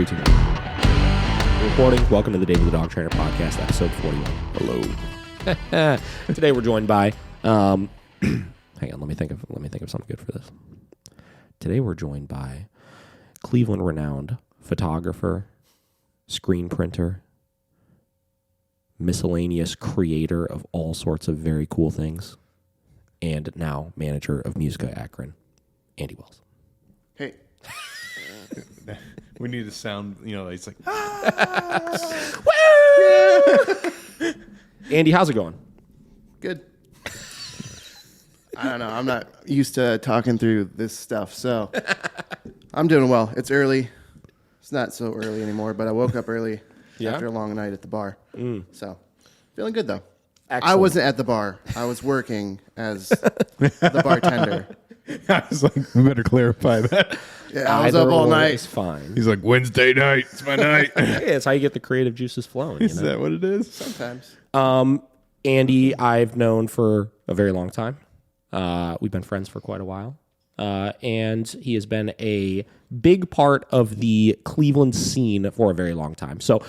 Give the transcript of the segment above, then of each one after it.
3, 2, 1. We're recording. Welcome to the Davidthedogtrainer podcast, episode 41. Hello. Today we're joined by. Hang on, let me think of something good for this. Today we're joined by Cleveland-renowned photographer, screen printer, miscellaneous creator of all sorts of very cool things, and now manager of Musica Akron, Andy Wells. Hey. We need a sound, it's like, Andy, how's it going? Good. I don't know. I'm not used to talking through this stuff, so I'm doing well. It's early. It's not so early anymore, but I woke up early after a long night at the bar. So feeling good, though. Excellent. I wasn't at the bar. I was working as the bartender. I was like, we better clarify that. Yeah, I was up all night. It's fine. He's like, Wednesday night. It's my night. Hey, it's how you get the creative juices flowing. Is that what it is? Sometimes. Andy, I've known for a very long time. We've been friends for quite a while. And he has been a big part of the Cleveland scene for a very long time. So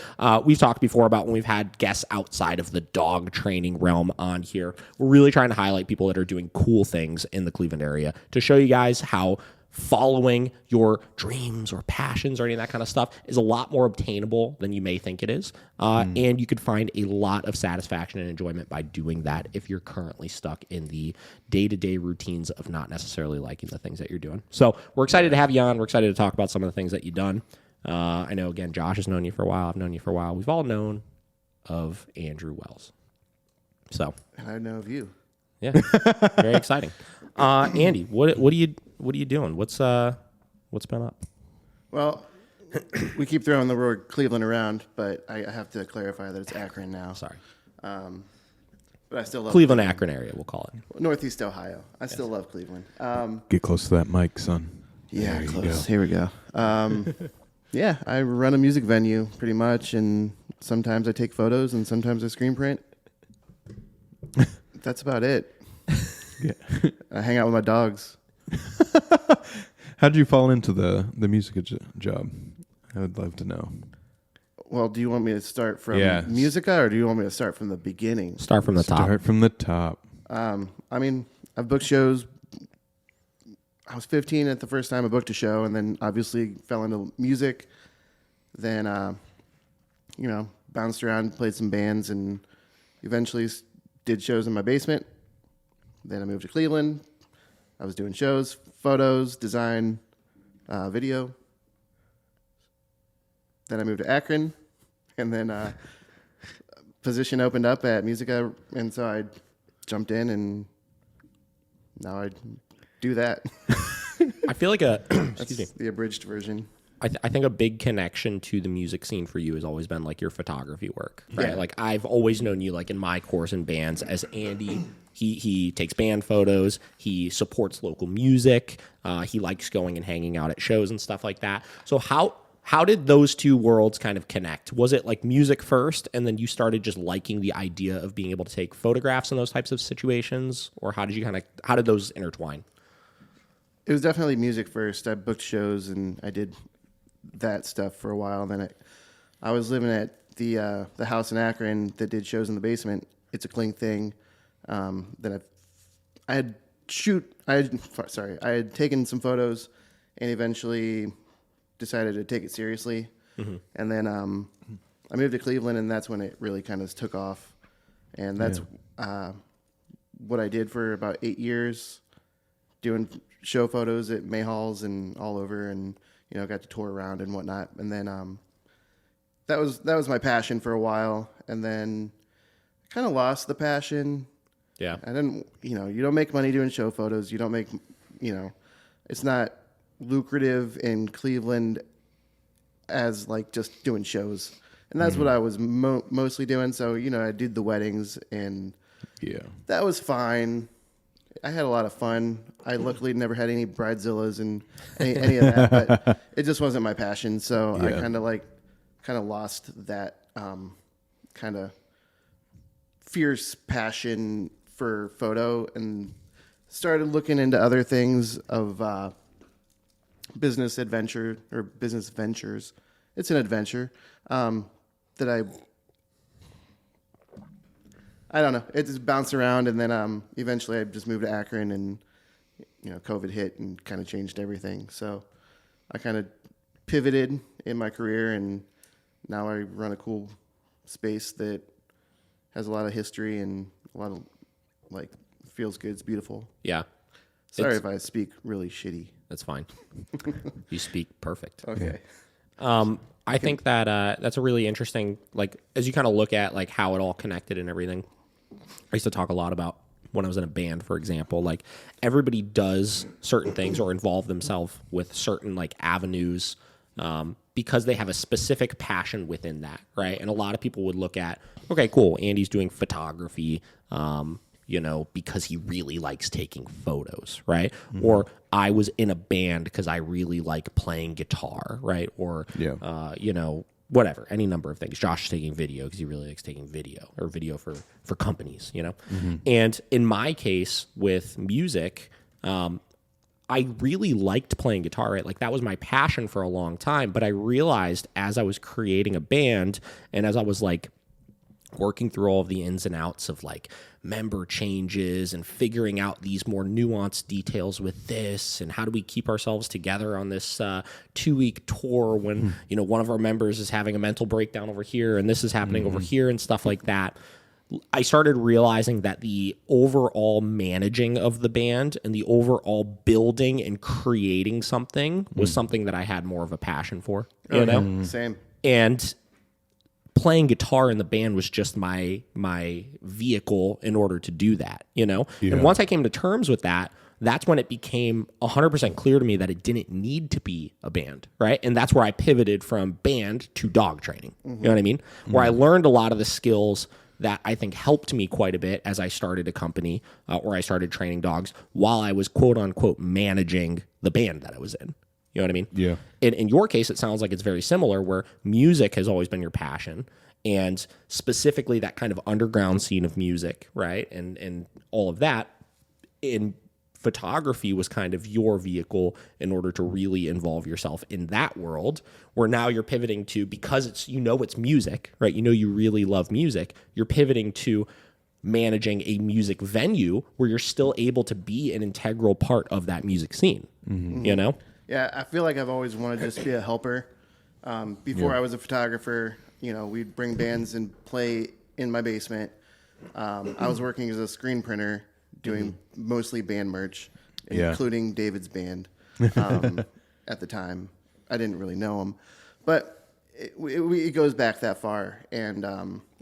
we've talked before about when we've had guests outside of the dog training realm on here. We're really trying to highlight people that are doing cool things in the Cleveland area to show you guys how following your dreams or passions or any of that kind of stuff is a lot more obtainable than you may think it is. And you could find a lot of satisfaction and enjoyment by doing that if you're currently stuck in the day-to-day routines of not necessarily liking the things that you're doing. So we're excited to have you on. We're excited to talk about some of the things that you've done. I know, again, Josh has known you for a while. I've known you for a while. We've all known of Andrew Wells. So, And I know of you. yeah, very exciting. Andy, what are you doing? What's been up? Well, we keep throwing the word Cleveland around, but I have to clarify that it's Akron now. Sorry, But I still love Cleveland Akron area, we'll call it. Northeast Ohio. I still love Cleveland. Get close to that mic, son. Yeah, There you close. go. Here we go. Yeah, I run a music venue pretty much, and sometimes I take photos, and sometimes I screen print. That's about it. Yeah. I hang out with my dogs. How did you fall into the music job? I would love to know. Well, do you want me to start from Yeah. Musica, or do you want me to start from the beginning? Start from the top. Start from the top. I mean, I've booked shows. I was 15 at the first time I booked a show, and then obviously fell into music. Then, bounced around, played some bands, and eventually did shows in my basement. Then I moved to Cleveland. I was doing shows, photos, design, video. Then I moved to Akron, and then position opened up at Musica, and so I jumped in, and now I do that. I feel like That's the abridged version. I think a big connection to the music scene for you has always been like your photography work, right? Yeah. Like I've always known you like in my course in bands as Andy. He takes band photos. He supports local music. He likes going and hanging out at shows and stuff like that. So how did those two worlds kind of connect? Was it like music first, and then you started just liking the idea of being able to take photographs in those types of situations, or how did those intertwine? It was definitely music first. I booked shows, and I did that stuff for a while. And then I was living at the house in Akron that did shows in the basement. It's a cling thing. Then I had taken some photos, and eventually decided to take it seriously. Mm-hmm. And then I moved to Cleveland, and that's when it really kind of took off. And that's what I did for about 8 years, doing show photos at May Halls and all over, and got to tour around and whatnot. And then that was my passion for a while, and then I kind of lost the passion. Yeah. I didn't, you don't make money doing show photos. You don't make, it's not lucrative in Cleveland as like just doing shows. And that's what I was mostly doing. So, I did the weddings, and that was fine. I had a lot of fun. I luckily never had any bridezillas and any of that, but it just wasn't my passion. So I kind of lost that kind of fierce passion for photo, and started looking into other things of business ventures, it's an adventure that I don't know. It just bounced around, and then eventually I just moved to Akron, and COVID hit and kind of changed everything. So I kind of pivoted in my career, and now I run a cool space that has a lot of history and a lot of feels good. It's beautiful. Yeah. Sorry if I speak really shitty. That's fine. You speak perfect. Okay. I think that that's a really interesting, as you kind of look at how it all connected and everything. I used to talk a lot about when I was in a band, for example, everybody does certain things or involve themselves with certain avenues because they have a specific passion within that, right? And a lot of people would look at, okay, cool, Andy's doing photography, because he really likes taking photos, right? Mm-hmm. Or I was in a band because I really like playing guitar, right? Or, whatever, any number of things. Josh is taking video because he really likes taking video or video for companies, Mm-hmm. And in my case with music, I really liked playing guitar, right? That was my passion for a long time. But I realized as I was creating a band and as I was working through all of the ins and outs of member changes and figuring out these more nuanced details with this and how do we keep ourselves together on this 2-week tour when one of our members is having a mental breakdown over here and this is happening over here and stuff like that. I started realizing that the overall managing of the band and the overall building and creating something was something that I had more of a passion for. Same. And playing guitar in the band was just my vehicle in order to do that, Yeah. And once I came to terms with that, that's when it became 100% clear to me that it didn't need to be a band, right? And that's where I pivoted from band to dog training. Mm-hmm. You know what I mean? Mm-hmm. Where I learned a lot of the skills that I think helped me quite a bit as I started a company or I started training dogs while I was quote unquote managing the band that I was in. You know what I mean? Yeah. In your case, it sounds like it's very similar where music has always been your passion and specifically that kind of underground scene of music, right? And all of that in photography was kind of your vehicle in order to really involve yourself in that world where now you're pivoting to, because it's, it's music, right? You really love music. You're pivoting to managing a music venue where you're still able to be an integral part of that music scene, Yeah, I feel like I've always wanted to just be a helper. Before I was a photographer, we'd bring bands and play in my basement. I was working as a screen printer, doing mostly band merch, including David's band at the time. I didn't really know him. But it goes back that far. And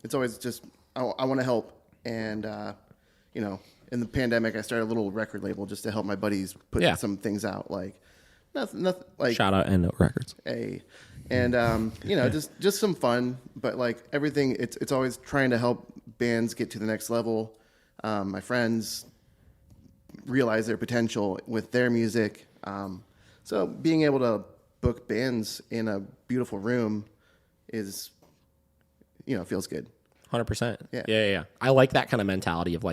it's always just, I want to help. And, in the pandemic, I started a little record label just to help my buddies put some things out. Nothing shout out End Note Records. And just some fun, but everything, it's always trying to help bands get to the next level. My friends realize their potential with their music. So being able to book bands in a beautiful room is, feels good. 100%. Yeah. I like that kind of mentality of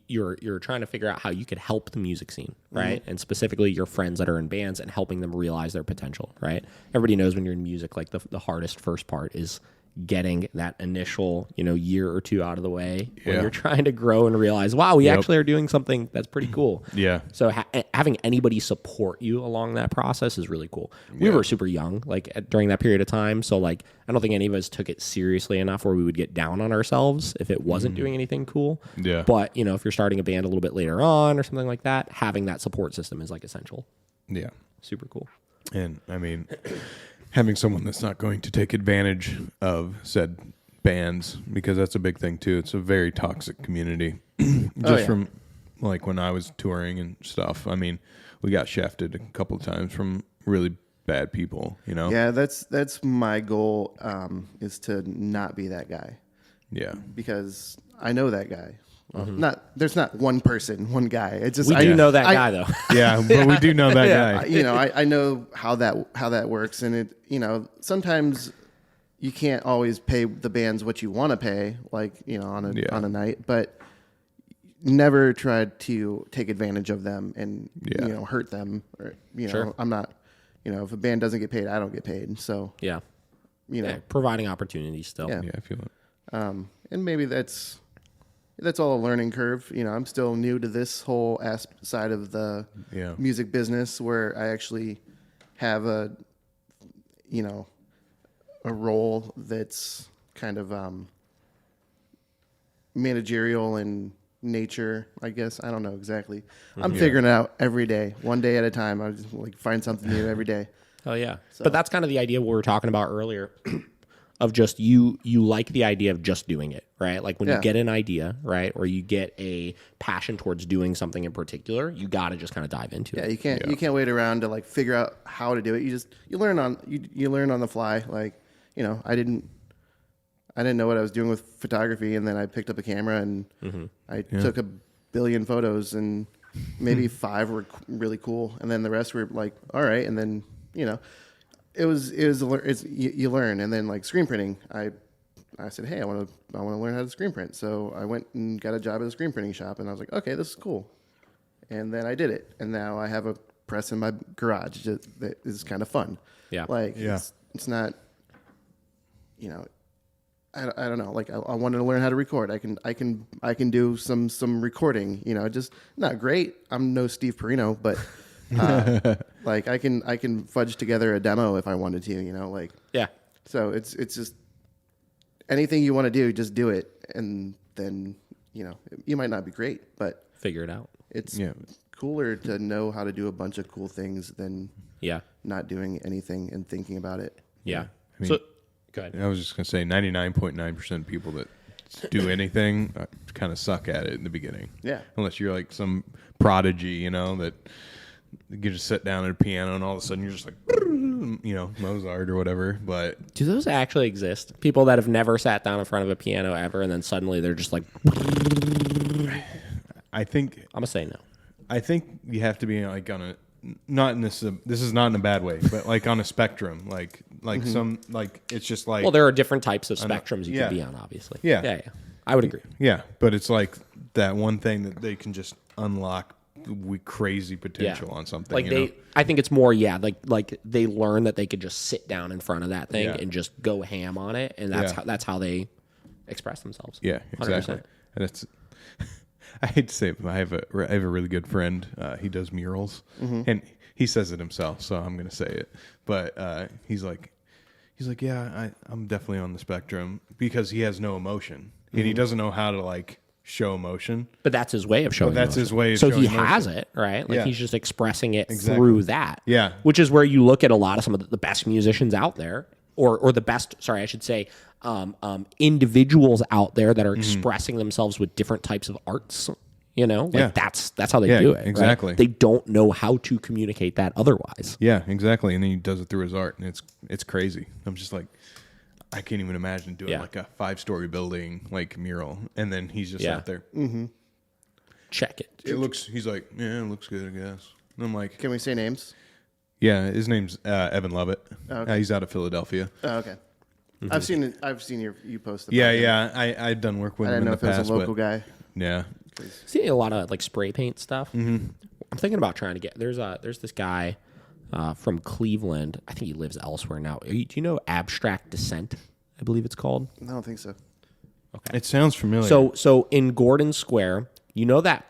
you're trying to figure out how you could help the music scene, right? Mm-hmm. And specifically your friends that are in bands and helping them realize their potential, right? Everybody knows when you're in music, the hardest first part is getting that initial, year or two out of the way when you're trying to grow and realize, wow, we actually are doing something that's pretty cool. Yeah. So having anybody support you along that process is really cool. We were super young, during that period of time. So I don't think any of us took it seriously enough where we would get down on ourselves if it wasn't doing anything cool. Yeah. But, if you're starting a band a little bit later on or something like that, having that support system is essential. Yeah. Super cool. And I mean, having someone that's not going to take advantage of said bands, because that's a big thing too. It's a very toxic community. From when I was touring and stuff. I mean, we got shafted a couple of times from really bad people, Yeah, that's my goal, is to not be that guy. Yeah. Because I know that guy. Well, there's not one person, one guy. It's just we do know that guy though. Yeah, but we do know that guy. I know how that works, and it sometimes you can't always pay the bands what you want to pay, on a night, but never try to take advantage of them and hurt them or Sure. I'm not, if a band doesn't get paid, I don't get paid. So yeah. you know, providing opportunities still. Yeah. Yeah, I feel it. And maybe that's all a learning curve. You know, I'm still new to this whole side of the music business where I actually have a role that's kind of managerial in nature, I guess. I don't know exactly. I'm figuring it out every day, one day at a time. I just like find something new every day. Oh yeah. But that's kind of the idea we were talking about earlier of just you like the idea of just doing it, right? Like when you get an idea, right, or you get a passion towards doing something in particular, you got to just kind of dive into it. You can't wait around to like figure out how to do it. You learn on the fly. Like, you know, I didn't know what I was doing with photography, and then I picked up a camera and I took 1 billion photos, and maybe 5 were really cool, and then the rest were like, all right. And then, you know, you learn. And then like screen printing, I said, hey, I want to learn how to screen print. So I went and got a job at a screen printing shop, and I was like, okay, this is cool. And then I did it, and now I have a press in my garage that is kind of fun. Yeah, like it's not, you know. I don't know. Like I wanted to learn how to record. I can do some recording. You know, just not great. I'm no Steve Perino, but like I can fudge together a demo if I wanted to. You know, like So it's just anything you want to do, just do it, and then you know you might not be great, but figure it out. It's cooler to know how to do a bunch of cool things than not doing anything and thinking about it. Yeah. I mean, so. Go ahead. I was just going to say 99.9% of people that do anything kind of suck at it in the beginning. Yeah. Unless you're like some prodigy, you know, that you just sit down at a piano and all of a sudden you're just like, you know, Mozart or whatever. But do those actually exist? People that have never sat down in front of a piano ever and then suddenly they're just like. I think. I'm going to say no. I think you have to be like on a. Not in this. This is not in a bad way, but like on a spectrum, like some like it's just like. Well, there are different types of spectrums you can be on, obviously. Yeah, I would agree. Yeah, but it's like that one thing that they can just unlock crazy potential on something. Like I think it's more like they learn that they could just sit down in front of that thing and just go ham on it, and that's how they express themselves. Yeah, exactly. 100%. And it's. I hate to say it, but I have a really good friend. He does murals, and he says it himself, so I'm going to say it. But he's like, yeah, I'm definitely on the spectrum because he has no emotion, and he doesn't know how to like show emotion. But that's his way of showing. That's his way of so showing he emotion. has it, right? Like he's just expressing it Exactly. through that. Yeah, which is where you look at a lot of some of the best musicians out there. Or the best, sorry, I should say, individuals out there that are expressing themselves with different types of arts. You know, like that's how they do it. Exactly. Right? They don't know how to communicate that otherwise. Yeah, exactly. And then he does it through his art, and it's crazy. I'm just like, I can't even imagine doing like a 5-story building like mural, and then he's just out there. Mm-hmm. Check it. He's like, yeah, it looks good, I guess. And I'm like, can we say names? Yeah, his name's Evan Lovett. Oh, okay. He's out of Philadelphia. Oh, okay. Mm-hmm. I've seen you post. I've done work with him in the past. I didn't know if it was a local guy. Yeah. See a lot of like spray paint stuff. I'm thinking about trying to get. There's this guy from Cleveland. I think he lives elsewhere now. Do you know Abstract Descent? I believe it's called. I don't think so. Okay. It sounds familiar. So in Gordon Square, you know that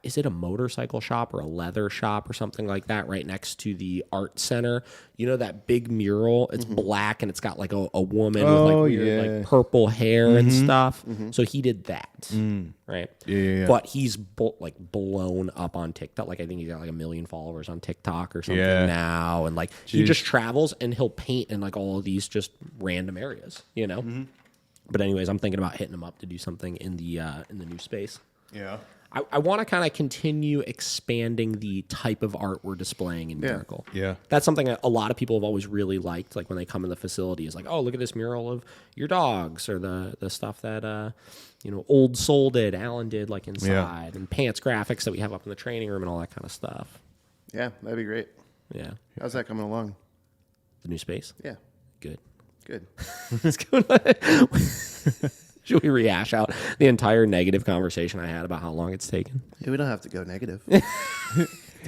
is it a motorcycle shop or a leather shop or something like that right next to the art center? You know that big mural? It's black and it's got like a woman with like weird like purple hair and stuff. So he did that, right? Yeah. But he's blown up on TikTok. Like I think he's got like 1 million followers on TikTok or something now, and like he just travels and he'll paint in like all of these just random areas, you know. But anyways, I'm thinking about hitting him up to do something in the new space. Yeah. I want to kind of continue expanding the type of art we're displaying in Miracle. Yeah. That's something that a lot of people have always really liked. Like when they come in the facility, is like, oh, look at this mural of your dogs, or the stuff that Old Soul did, Alan did, like inside, and Pants Graphics that we have up in the training room and all that kind of stuff. Yeah, that'd be great. Yeah. How's that coming along? The new space? Yeah. Good. Let's go. Should we rehash out the entire negative conversation I had about how long it's taken? Yeah, we don't have to go negative.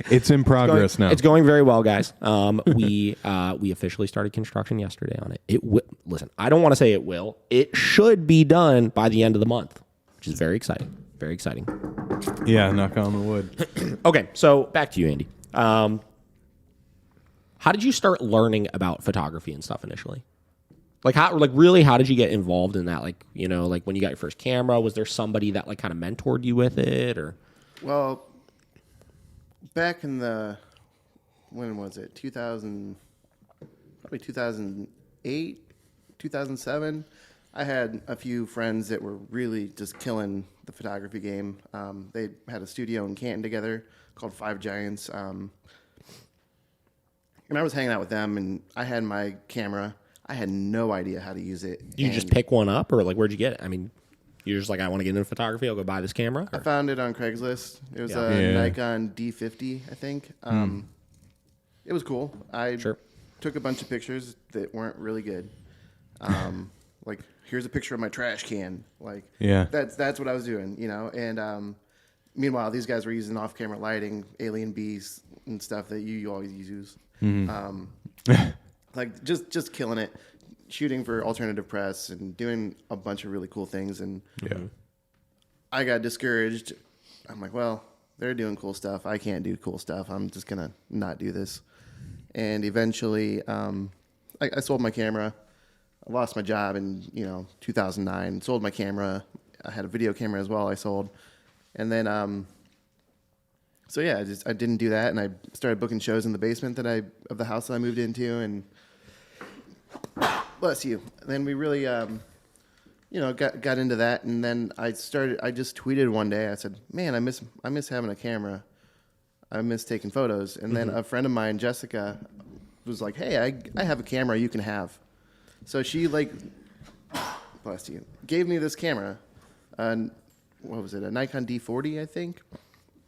It's in progress now. It's going very well, guys. We officially started construction yesterday on it. Listen, I don't want to say it will. It should be done by the end of the month, which is very exciting. Very exciting. Yeah, knock on the wood. Okay, so back to you, Andy. How did you start learning about photography and stuff initially? How did you get involved in that? Like when you got your first camera, was there somebody that like kind of mentored you with it, or? Well, back in when was it? 2008, 2007. I had a few friends that were really just killing the photography game. They had a studio in Canton together called Five Giants. And I was hanging out with them, and I had my camera. I had no idea how to use it. Did you just pick one up, or like where'd you get it? I mean, you're just like, I want to get into photography. I'll go buy this camera. I found it on Craigslist. It was a Nikon D50, I think. It was cool. I took a bunch of pictures that weren't really good. Like, here's a picture of my trash can. Like, that's what I was doing, And meanwhile, these guys were using off-camera lighting, alien bees, and stuff that you always use. Like just killing it, shooting for alternative press and doing a bunch of really cool things. And I got discouraged. I'm like, well, they're doing cool stuff. I can't do cool stuff. I'm just gonna not do this. And eventually, I sold my camera. I lost my job in 2009. Sold my camera. I had a video camera as well. I sold, and then I didn't do that, and I started booking shows in the basement of the house that I moved into, and bless you. And then we really, got into that, and then I just tweeted one day. I said, "Man, I miss having a camera. I miss taking photos." And then a friend of mine, Jessica, was like, "Hey, I have a camera you can have." So she bless you, gave me this camera. What was it? A Nikon D40, I think.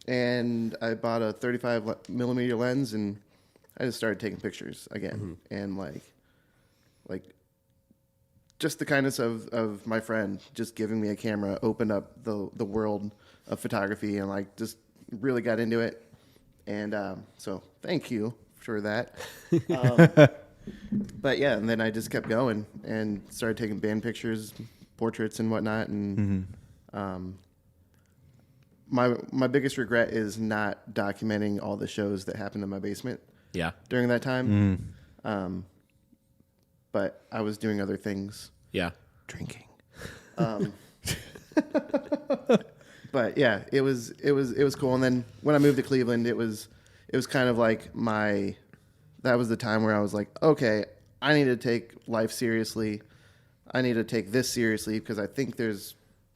And I bought a 35 millimeter lens, and I just started taking pictures again. And like just the kindness of my friend just giving me a camera opened up the world of photography, and like just really got into it. And so thank you for that. But yeah, and then I just kept going and started taking band pictures, portraits, and whatnot. And my biggest regret is not documenting all the shows that happened in my basement. Yeah. During that time. But I was doing other things. Yeah. Drinking. But yeah, it was cool. And then when I moved to Cleveland, it was kind of like that was the time where I was like, okay, I need to take life seriously. I need to take this seriously because I think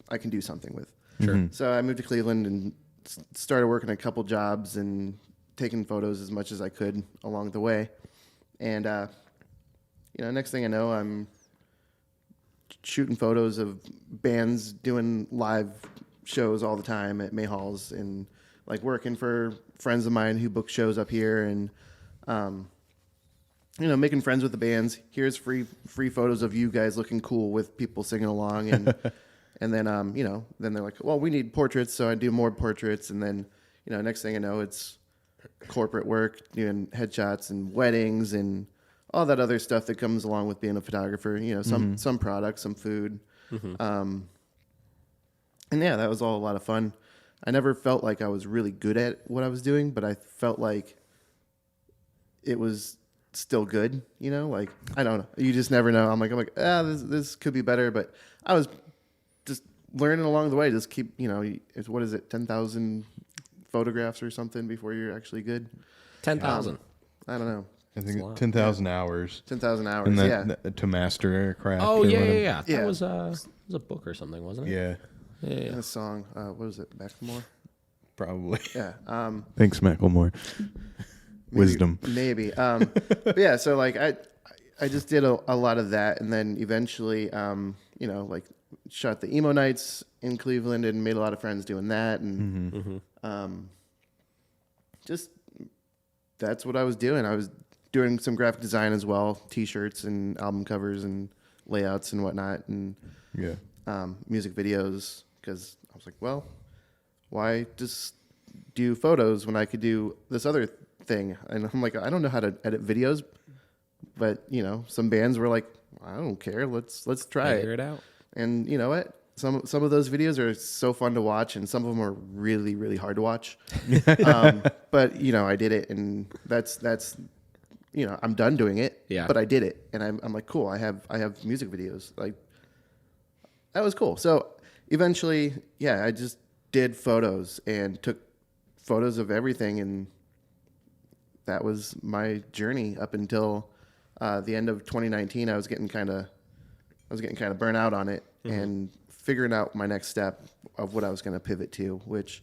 I can do something with. Sure. So I moved to Cleveland and started working a couple jobs and taking photos as much as I could along the way. And, next thing I know, I'm shooting photos of bands doing live shows all the time at May Halls, and like working for friends of mine who book shows up here, and, making friends with the bands. Here's free photos of you guys looking cool with people singing along. And, and then, then they're like, well, we need portraits. So I do more portraits. And then, next thing I know, it's corporate work, doing headshots and weddings and all that other stuff that comes along with being a photographer, some products, some food. And yeah, that was all a lot of fun. I never felt like I was really good at what I was doing, but I felt like it was still good, like, I don't know. You just never know. I'm like, this could be better, but I was just learning along the way. Just keep, what is it? 10,000 photographs or something before you're actually good. 10,000. I don't know. I think 10,000 hours. 10,000 hours, and yeah. To master a craft. Oh, yeah. That was a book or something, wasn't it? Yeah. And a song. What was it? Macklemore? Probably. Yeah. Thanks, Macklemore. Wisdom. Maybe. But yeah, so like I just did a lot of that, and then eventually, shot the emo nights in Cleveland and made a lot of friends doing that, and just that's what I was doing. I was doing some graphic design as well, T-shirts and album covers and layouts and whatnot, and music videos, because I was like, well, why just do photos when I could do this other thing? And I'm like, I don't know how to edit videos, but you know, some bands were like, I don't care. Let's try Figure it out. And you know what? Some of those videos are so fun to watch, and some of them are really, really hard to watch. But you know, I did it, and that's you know, I'm done doing it. Yeah. But I did it, and I'm like, cool. I have music videos. Like, that was cool. So eventually, yeah, I just did photos and took photos of everything, and that was my journey up until the end of 2019. I was getting kind of burnt out on it, and figuring out my next step of what I was going to pivot to, which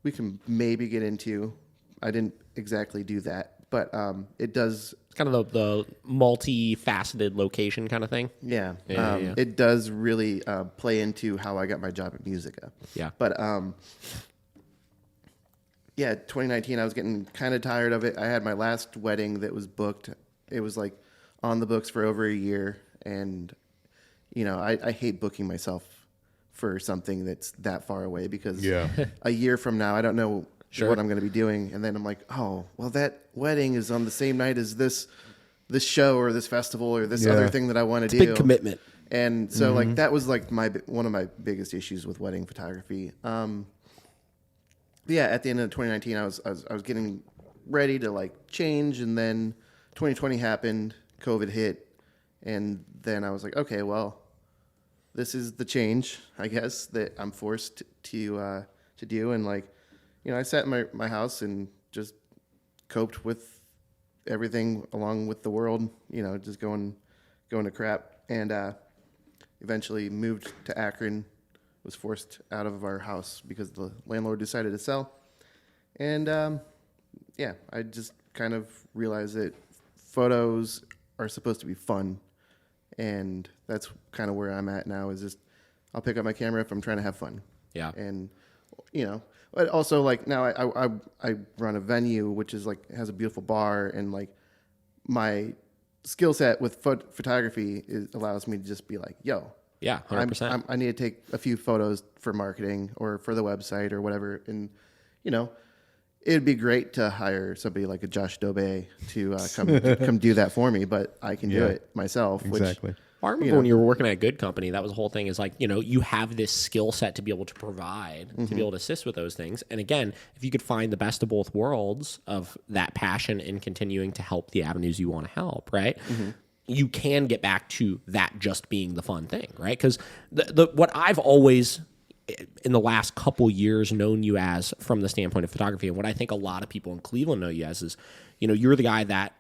we can maybe get into. I didn't exactly do that, but it does. It's kind of the multifaceted location kind of thing. Yeah, Yeah. It does really play into how I got my job at Musica. Yeah. But yeah, 2019, I was getting kind of tired of it. I had my last wedding that was booked. It was like on the books for over a year, and you know, I hate booking myself for something that's that far away, because a year from now, I don't know what I'm going to be doing. And then I'm like, oh, well, that wedding is on the same night as this show or this festival or this other thing that I want to do. Big commitment. And so like, that was like one of my biggest issues with wedding photography. Yeah, at the end of 2019, I was getting ready to like change. And then 2020 happened, COVID hit. And then I was like, okay, well, this is the change, I guess, that I'm forced to do. And like, you know, I sat in my house and just coped with everything along with the world, you know, just going to crap. And eventually moved to Akron, was forced out of our house because the landlord decided to sell. And yeah, I just kind of realized that photos are supposed to be fun. And that's kind of where I'm at now, is just I'll pick up my camera if I'm trying to have fun. Yeah. And, you know, but also like now I run a venue, which is like has a beautiful bar, and like my skill set with photography allows me to just be like, yo, Yeah, 100%. I need to take a few photos for marketing or for the website or whatever. And, you know, it'd be great to hire somebody like a Josh Dobe to come do that for me, but I can do it myself. Exactly. I remember when you were working at a good company, that was the whole thing, is like, you know, you have this skill set to be able to provide, to be able to assist with those things. And again, if you could find the best of both worlds of that passion and continuing to help the avenues you want to help, right? You can get back to that just being the fun thing, right? Because what I've always, in the last couple years, known you as from the standpoint of photography, and what I think a lot of people in Cleveland know you as, is, you know, you're the guy that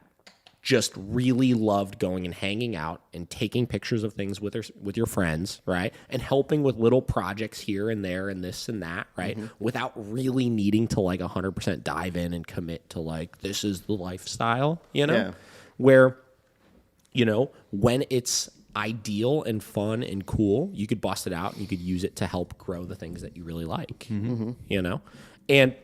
just really loved going and hanging out and taking pictures of things with your friends, right? And helping with little projects here and there and this and that, right? Without really needing to like 100% dive in and commit to like, this is the lifestyle, you know? Yeah. Where, you know, when it's ideal and fun and cool, you could bust it out and you could use it to help grow the things that you really like, you know? And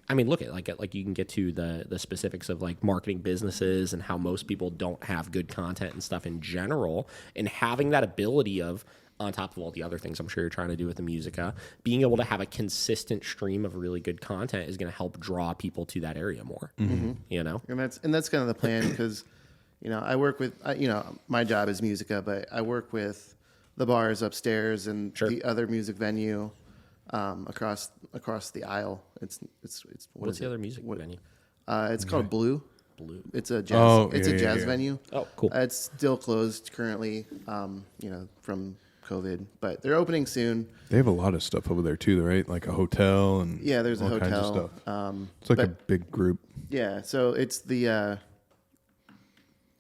I mean, look at like you can get to the specifics of like marketing businesses and how most people don't have good content and stuff in general, and having that ability of, on top of all the other things I'm sure you're trying to do with the Musica, being able to have a consistent stream of really good content is going to help draw people to that area more, you know? And that's kind of the plan, because, you know, I work with, you know, my job is Musica, but I work with the bars upstairs and the other music venue across the aisle. What's the other music venue? It's called Blue. Blue. It's a jazz yeah. venue. Oh, cool. It's still closed currently, you know, from COVID, but they're opening soon. They have a lot of stuff over there too, right? Like a hotel and Yeah, there's a all kinds of hotel. stuff. It's like a big group. Yeah, so it's the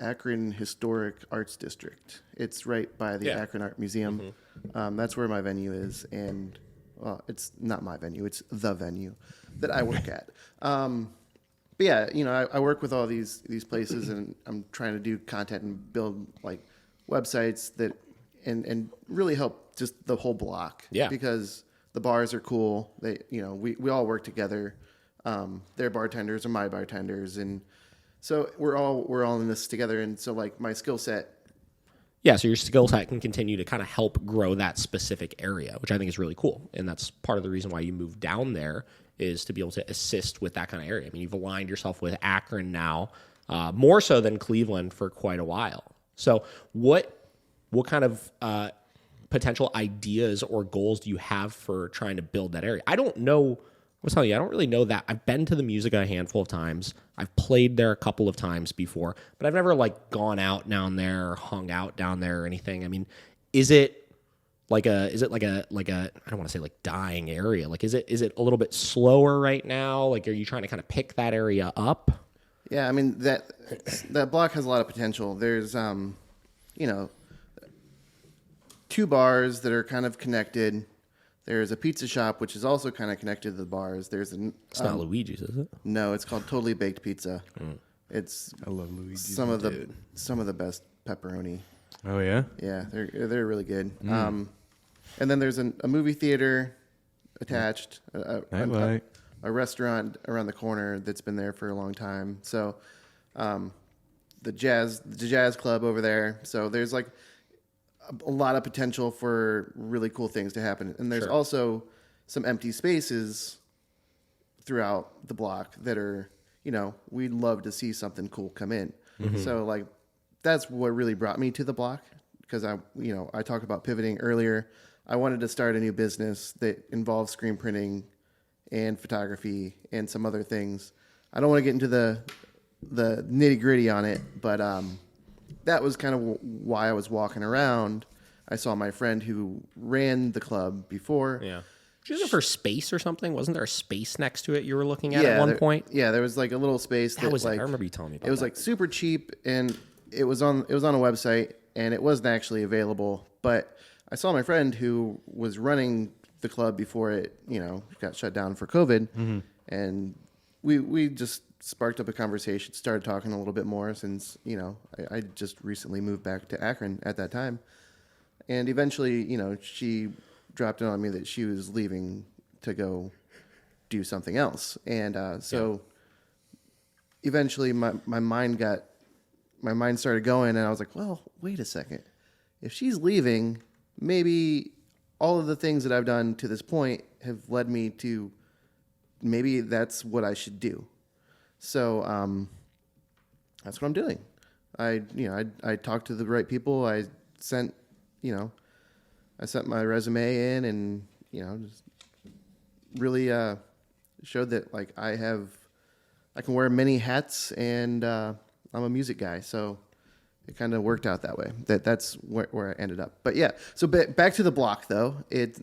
Akron Historic Arts District. It's right by the Akron Art Museum. That's where my venue is, and well, it's not my venue; it's the venue that I work at. But yeah, you know, I work with all these places, and I'm trying to do content and build like websites that and really help just the whole block. Yeah, because the bars are cool. They, you know, we all work together. Their bartenders are my bartenders, and so we're all in this together. And so like my skill set. Yeah, so your skill set can continue to kind of help grow that specific area, which I think is really cool. And that's part of the reason why you moved down there, is to be able to assist with that kind of area. I mean, you've aligned yourself with Akron now, more so than Cleveland for quite a while. So what kind of potential ideas or goals do you have for trying to build that area? I don't know. I was telling you, I don't really know that. I've been to the Musica a handful of times. I've played there a couple of times before, but I've never like gone out down there or hung out down there or anything. I mean, is it like a I don't want to say like dying area. Like is it a little bit slower right now? Like are you trying to kind of pick that area up? Yeah, I mean that block has a lot of potential. There's two bars that are kind of connected. There's a pizza shop, which is also kind of connected to the bars. There's It's not Luigi's, is it? no, it's called Totally Baked Pizza. It's I love Luigi's. some of the best pepperoni. Oh yeah. Yeah, they're really good. And then there's a movie theater attached, a restaurant around the corner that's been there for a long time. So the jazz club over there. So there's like a lot of potential for really cool things to happen. And there's also some empty spaces throughout the block that are, we'd love to see something cool come in. So like that's what really brought me to the block, because I talked about pivoting earlier. I wanted to start a new business that involves screen printing and photography and some other things. I don't want to get into the nitty gritty on it, but that was kind of why I was walking around. I saw my friend who ran the club before. Yeah. Did you look for space or something? Wasn't there a space next to it you were looking at one point? Yeah, there was like a little space that was like, I remember you telling me about it was that. like super cheap, and it was on a website, and it wasn't actually available. But I saw my friend who was running the club before it, got shut down for COVID, and we just sparked up a conversation, started talking a little bit more since, I just recently moved back to Akron at that time. And eventually, she dropped in on me that she was leaving to go do something else. And eventually my mind started going, and I was like, well, wait a second. If she's leaving, maybe all of the things that I've done to this point have led me to maybe that's what I should do. So that's what I'm doing. I talked to the right people. I sent my resume in, and just really showed that like I can wear many hats, and I'm a music guy. So it kind of worked out that way. That's where I ended up. But yeah, so back to the block though. It's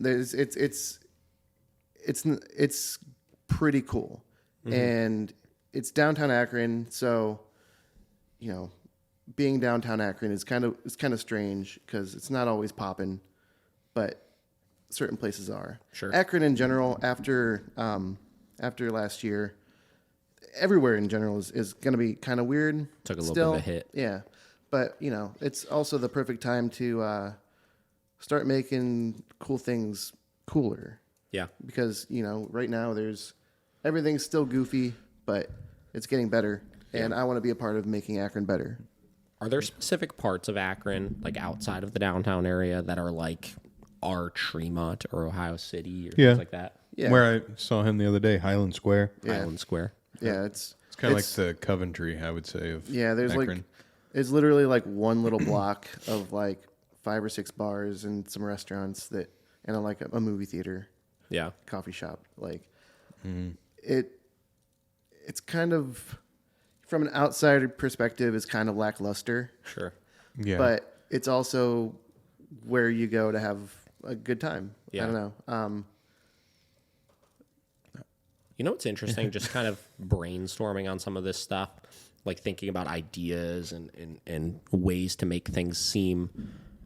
pretty cool, and it's downtown Akron. So being downtown Akron is kind of strange because it's not always popping, but certain places are. Sure. Akron in general, after last year, everywhere in general is going to be kind of weird. Took a little bit of a hit. Yeah. But, it's also the perfect time to start making cool things cooler. Yeah. Because, right now everything's still goofy, but it's getting better. And I want to be a part of making Akron better. Are there specific parts of Akron, like outside of the downtown area, that are like our Tremont or Ohio City or things like that? Yeah. Where I saw him the other day, Highland Square. Yeah. Highland Square. Yeah, it's kind of like the Coventry, I would say, of there's Akron. it's literally like one little block of like 5 or 6 bars and some restaurants and like a movie theater, coffee shop. Like it's kind of, from an outsider perspective, is kind of lackluster. Sure. Yeah. But it's also where you go to have a good time. Yeah. I don't know. What's interesting? Just kind of brainstorming on some of this stuff, like thinking about ideas and ways to make things seem,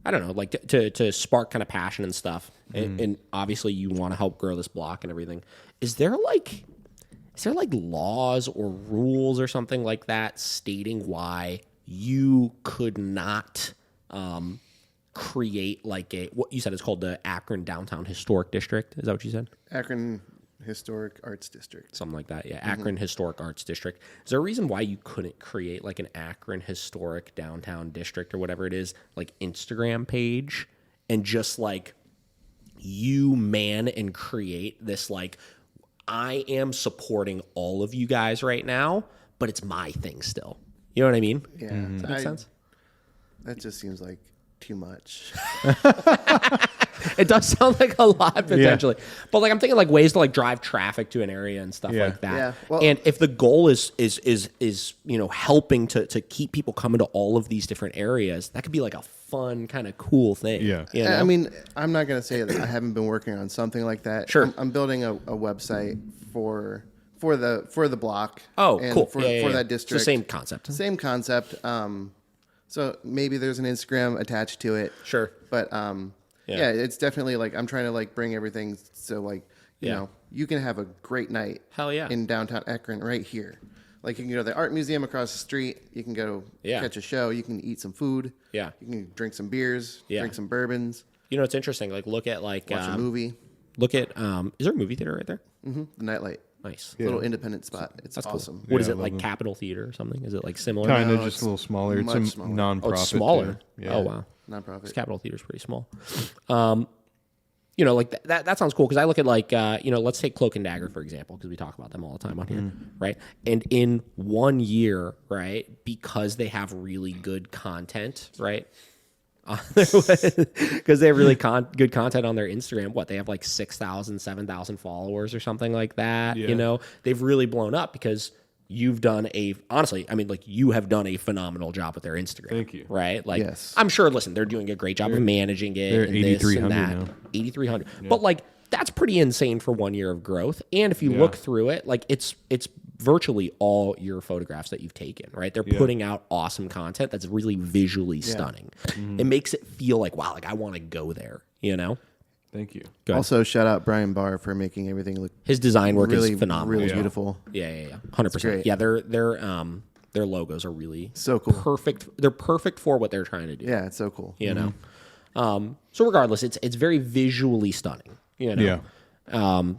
I don't know, like to spark kind of passion and stuff. And obviously you want to help grow this block and everything. Is there like laws or rules or something like that stating why you could not create like what you said is called the Akron Downtown Historic District? Is that what you said? Akron Historic Arts District. Something like that, yeah. Akron Historic Arts District. Is there a reason why you couldn't create like an Akron Historic Downtown District or whatever it is, like Instagram page, and just like you man and create this like, I am supporting all of you guys right now, but it's my thing still. You know what I mean? Yeah. Does that make sense? That just seems like too much. It does sound like a lot potentially, but like I'm thinking like ways to like drive traffic to an area and stuff like that. Yeah. Well, and if the goal is helping to keep people coming to all of these different areas, that could be like a fun kind of cool thing. Yeah. You know? I mean, I'm not going to say that I haven't been working on something like that. Sure. I'm building a website for the block. Oh, and cool. For Yeah. that district. It's the same concept. Same concept. So maybe there's an Instagram attached to it. Sure. But yeah, it's definitely like I'm trying to like bring everything so like you know you can have a great night. Hell yeah. In downtown Akron right here. Like you can go to the art museum across the street. You can go catch a show. You can eat some food. Yeah. You can drink some beers. Yeah. Drink some bourbons. You know, it's interesting. Like look at like Watch a movie. Look at is there a movie theater right there? The Nightlight. Nice. Little independent spot. It's That's awesome. Cool. What is Yeah, it I like? love them. Capitol Theater or something? Is it like similar? Kind of No, just it's a little smaller. It's a much smaller. non-profit. Oh, it's smaller. too. Yeah. Oh wow. Nonprofit. Capitol Theater is pretty small. You know, like that sounds cool because I look at like let's take Cloak and Dagger for example because we talk about them all the time on here, right? And in 1 year, right, because they have really good content, right? Because they have really good content on their Instagram. What they have like 6,000, 7,000 followers or something like that. Yeah. You know, they've really blown up because you've done honestly, I mean, like you have done a phenomenal job with their Instagram. Thank you. Right? Like, Yes. I'm sure, listen, they're doing a great job of managing it. they're and this and 8,300 that. now. 8,300. But like, that's pretty insane for 1 year of growth. And if you look through it, like it's virtually all your photographs that you've taken, right? They're putting out awesome content that's really visually stunning. It makes it feel like, wow, like I want to go there, you know? Thank you. Go ahead. Also, shout out Brian Barr for making everything look His design work really, is phenomenal. really beautiful. Yeah. 100%. great. Yeah, their logos are really So cool. perfect. They're perfect for what they're trying to do. Yeah, it's so cool. You know? So regardless, it's very visually stunning, you know? Yeah.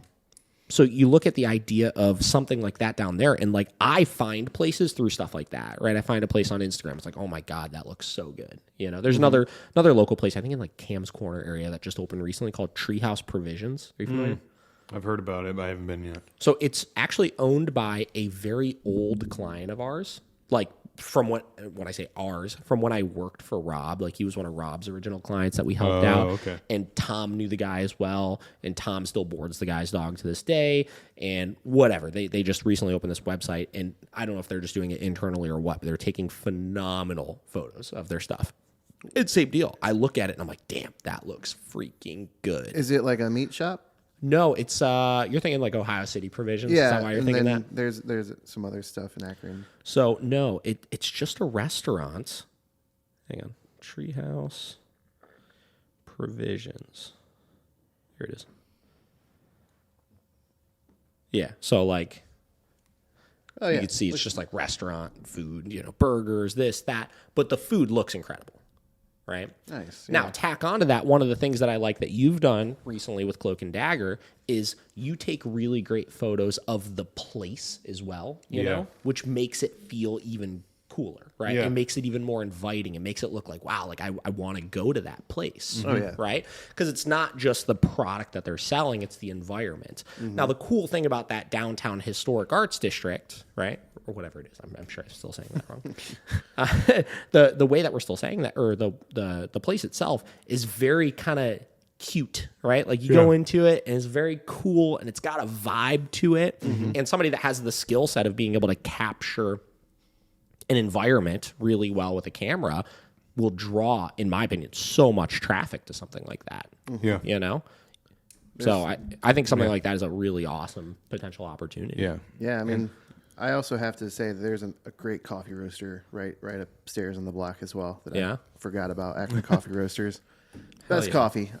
So you look at the idea of something like that down there, and like I find places through stuff like that, right? I find a place on Instagram. It's like, oh my God, that looks so good. You know, there's another local place, I think in like Cam's Corner area that just opened recently called Treehouse Provisions. Are you familiar? I've heard about it, but I haven't been yet. So it's actually owned by a very old client of ours. Like from when I say ours, from when I worked for Rob, like he was one of Rob's original clients that we helped out. Okay. And Tom knew the guy as well. And Tom still boards the guy's dog to this day. And whatever, they just recently opened this website. And I don't know if they're just doing it internally or what, but they're taking phenomenal photos of their stuff. It's same deal. I look at it and I'm like, damn, that looks freaking good. Is it like a meat shop? No, it's you're thinking like Ohio City Provisions. Yeah, Is that why you're and thinking then that? there's some other stuff in Akron. So no, it's just a restaurant. Hang on, Treehouse Provisions. Here it is. Yeah, so like Oh yeah, you can see it's just like restaurant food, you know, burgers, this, that, but the food looks incredible, right? nice. Now, tack onto that, one of the things that I like that you've done recently with Cloak and Dagger is you take really great photos of the place as well, you know, which makes it feel even cooler, right? Yeah. It makes it even more inviting. It makes it look like, wow, like I want to go to that place, Oh, yeah. right? Because it's not just the product that they're selling, it's the environment. Now, the cool thing about that downtown historic arts district, right? Or whatever it is. I'm sure I'm still saying that wrong. The way that we're still saying that, or the place itself is very kind of cute, right? Like you go into it and it's very cool and it's got a vibe to it. And somebody that has the skill set of being able to capture an environment really well with a camera will draw, in my opinion, so much traffic to something like that. Yeah. You know? So I think something like that is a really awesome potential opportunity. Yeah. Yeah, I mean, I also have to say that there's a great coffee roaster right upstairs on the block as well that I forgot about. Akron Coffee Roasters, best yeah. coffee.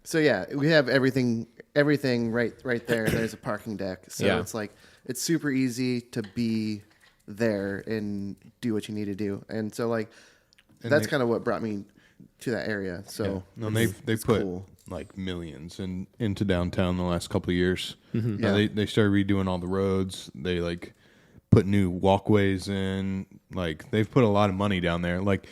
So yeah, we have everything right there. There's a parking deck, so it's like it's super easy to be there and do what you need to do. And so like that's kind of what brought me to that area. So they've put cool. like millions into downtown the last couple of years. Yeah. They started redoing all the roads. They like put new walkways in. Like they've put a lot of money down there. Like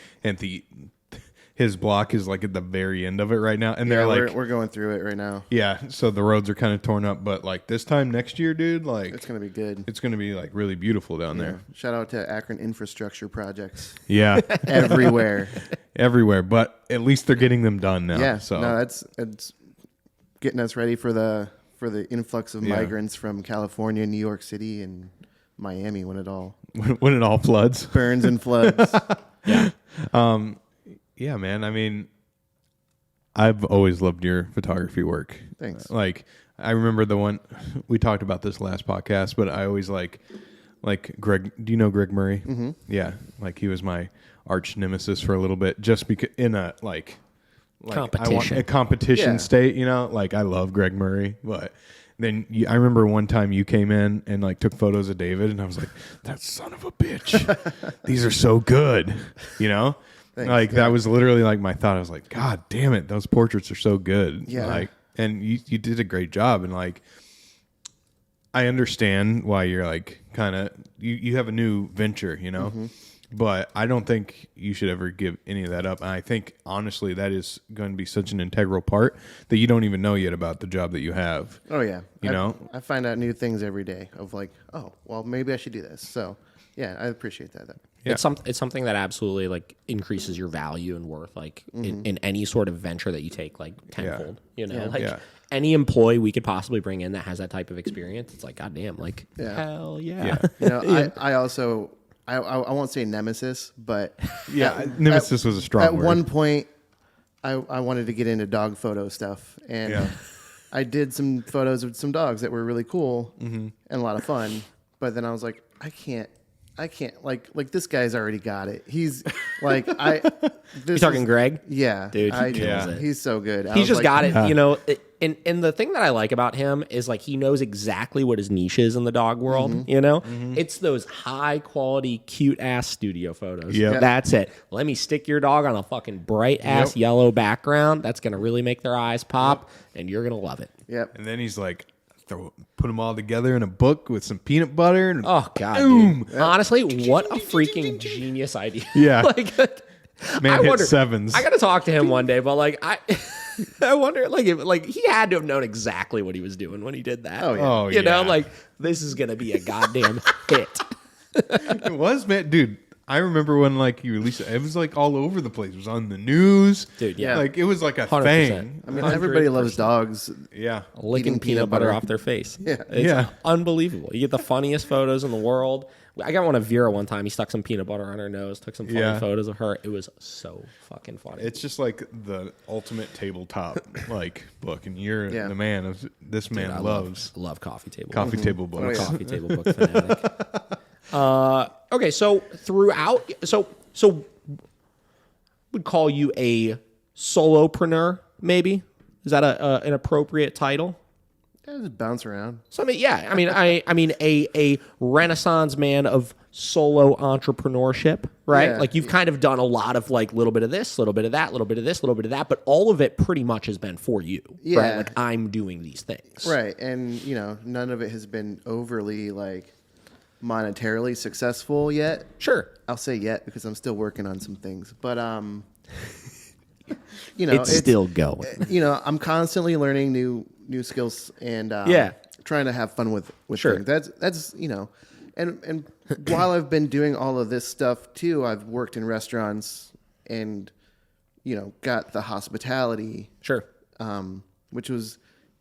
his block is like at the very end of it right now, and Yeah, they're like, we're going through it right now. yeah. So the roads are kind of torn up, but like this time next year, dude, like It's gonna be good. it's gonna be like really beautiful down there. Shout out to Akron infrastructure projects Yeah, everywhere. everywhere. But at least they're getting them done now. Yeah, So no, it's getting us ready for the influx of migrants from California, New York City, and Miami when it all when it all floods. burns and floods. Yeah, man. I mean, I've always loved your photography work. Thanks. Like, I remember the one we talked about this last podcast, but I always like Greg. Do you know Greg Murray? Mm-hmm. Yeah, like he was my arch nemesis for a little bit, just because in a like Competition. a competition Yeah. state. You know, like I love Greg Murray, but. Then I remember one time you came in and like took photos of David, and I was like, "That son of a bitch! These are so good," you know. Thanks, Like that was literally like my thought. I was like, "God damn it, those portraits are so good!" Yeah. Like, and you did a great job, and like, I understand why you're like kind of you have a new venture, you know. Mm-hmm. But I don't think you should ever give any of that up. And I think, honestly, that is going to be such an integral part that you don't even know yet about the job that you have. Oh yeah, You know? I find out new things every day of like, oh, well, maybe I should do this. So yeah, I appreciate that. Yeah. It's something that absolutely like increases your value and worth like in any sort of venture that you take like tenfold. You know, like Yeah. any employee we could possibly bring in that has that type of experience, it's like goddamn, like Yeah. hell yeah. Yeah. You know, I also I won't say nemesis, but Yeah, nemesis was a strong at word. one point, I wanted to get into dog photo stuff, and Yeah. I did some photos of some dogs that were really cool and a lot of fun. But then I was like, I can't like this guy's already got it. He's like You talking Greg? Yeah, Dude, he kills Yeah. it. He's so good. I He's was just like, got it, you know. And the thing that I like about him is like he knows exactly what his niche is in the dog world. You know, it's those high quality, cute ass studio photos. Yep. That's it. Let me stick your dog on a fucking bright ass yellow background. That's gonna really make their eyes pop, and you're gonna love it. Yep. And then he's like, put them all together in a book with some peanut butter. And Oh god, boom. dude. Honestly, what a freaking genius idea. Yeah. like, Man hit sevens. I gotta talk to him one day, but like I wonder, like, if he had to have known exactly what he was doing when he did that. Oh, yeah. Oh, you know, yeah. like this is gonna be a goddamn hit. It was, man. Dude, I remember when like you released it. It was like all over the place. It was on the news. Dude, yeah. Like it was like a 100%. thing. I mean, everybody loves dogs. Yeah. Licking Eating peanut butter off their face. Yeah. It's Yeah. unbelievable. You get the funniest photos in the world. I got one of Vera one time. He stuck some peanut butter on her nose, took some funny Yeah. photos of her. It was so fucking funny. It's just like the ultimate tabletop like book, and you're Yeah. the man of this man I loves love coffee table. coffee table books. Oh, yeah. Coffee table book fanatic. Okay, so throughout, so would call you a solopreneur, maybe? Is that an appropriate title? Yeah, just bounce around. So I mean, yeah, I mean a renaissance man of solo entrepreneurship, right? Yeah. Like you've kind of done a lot of like little bit of this, little bit of that, little bit of this, little bit of that, but all of it pretty much has been for you, right? Yeah. Like I'm doing these things, Right. And, you know, none of it has been overly like monetarily successful yet. Sure, I'll say yet because I'm still working on some things. But you know, it's still going. you know, I'm constantly learning new skills and Yeah. trying to have fun with Sure. things. That's you know, and while I've been doing all of this stuff too, I've worked in restaurants and you know got the hospitality, Sure, which was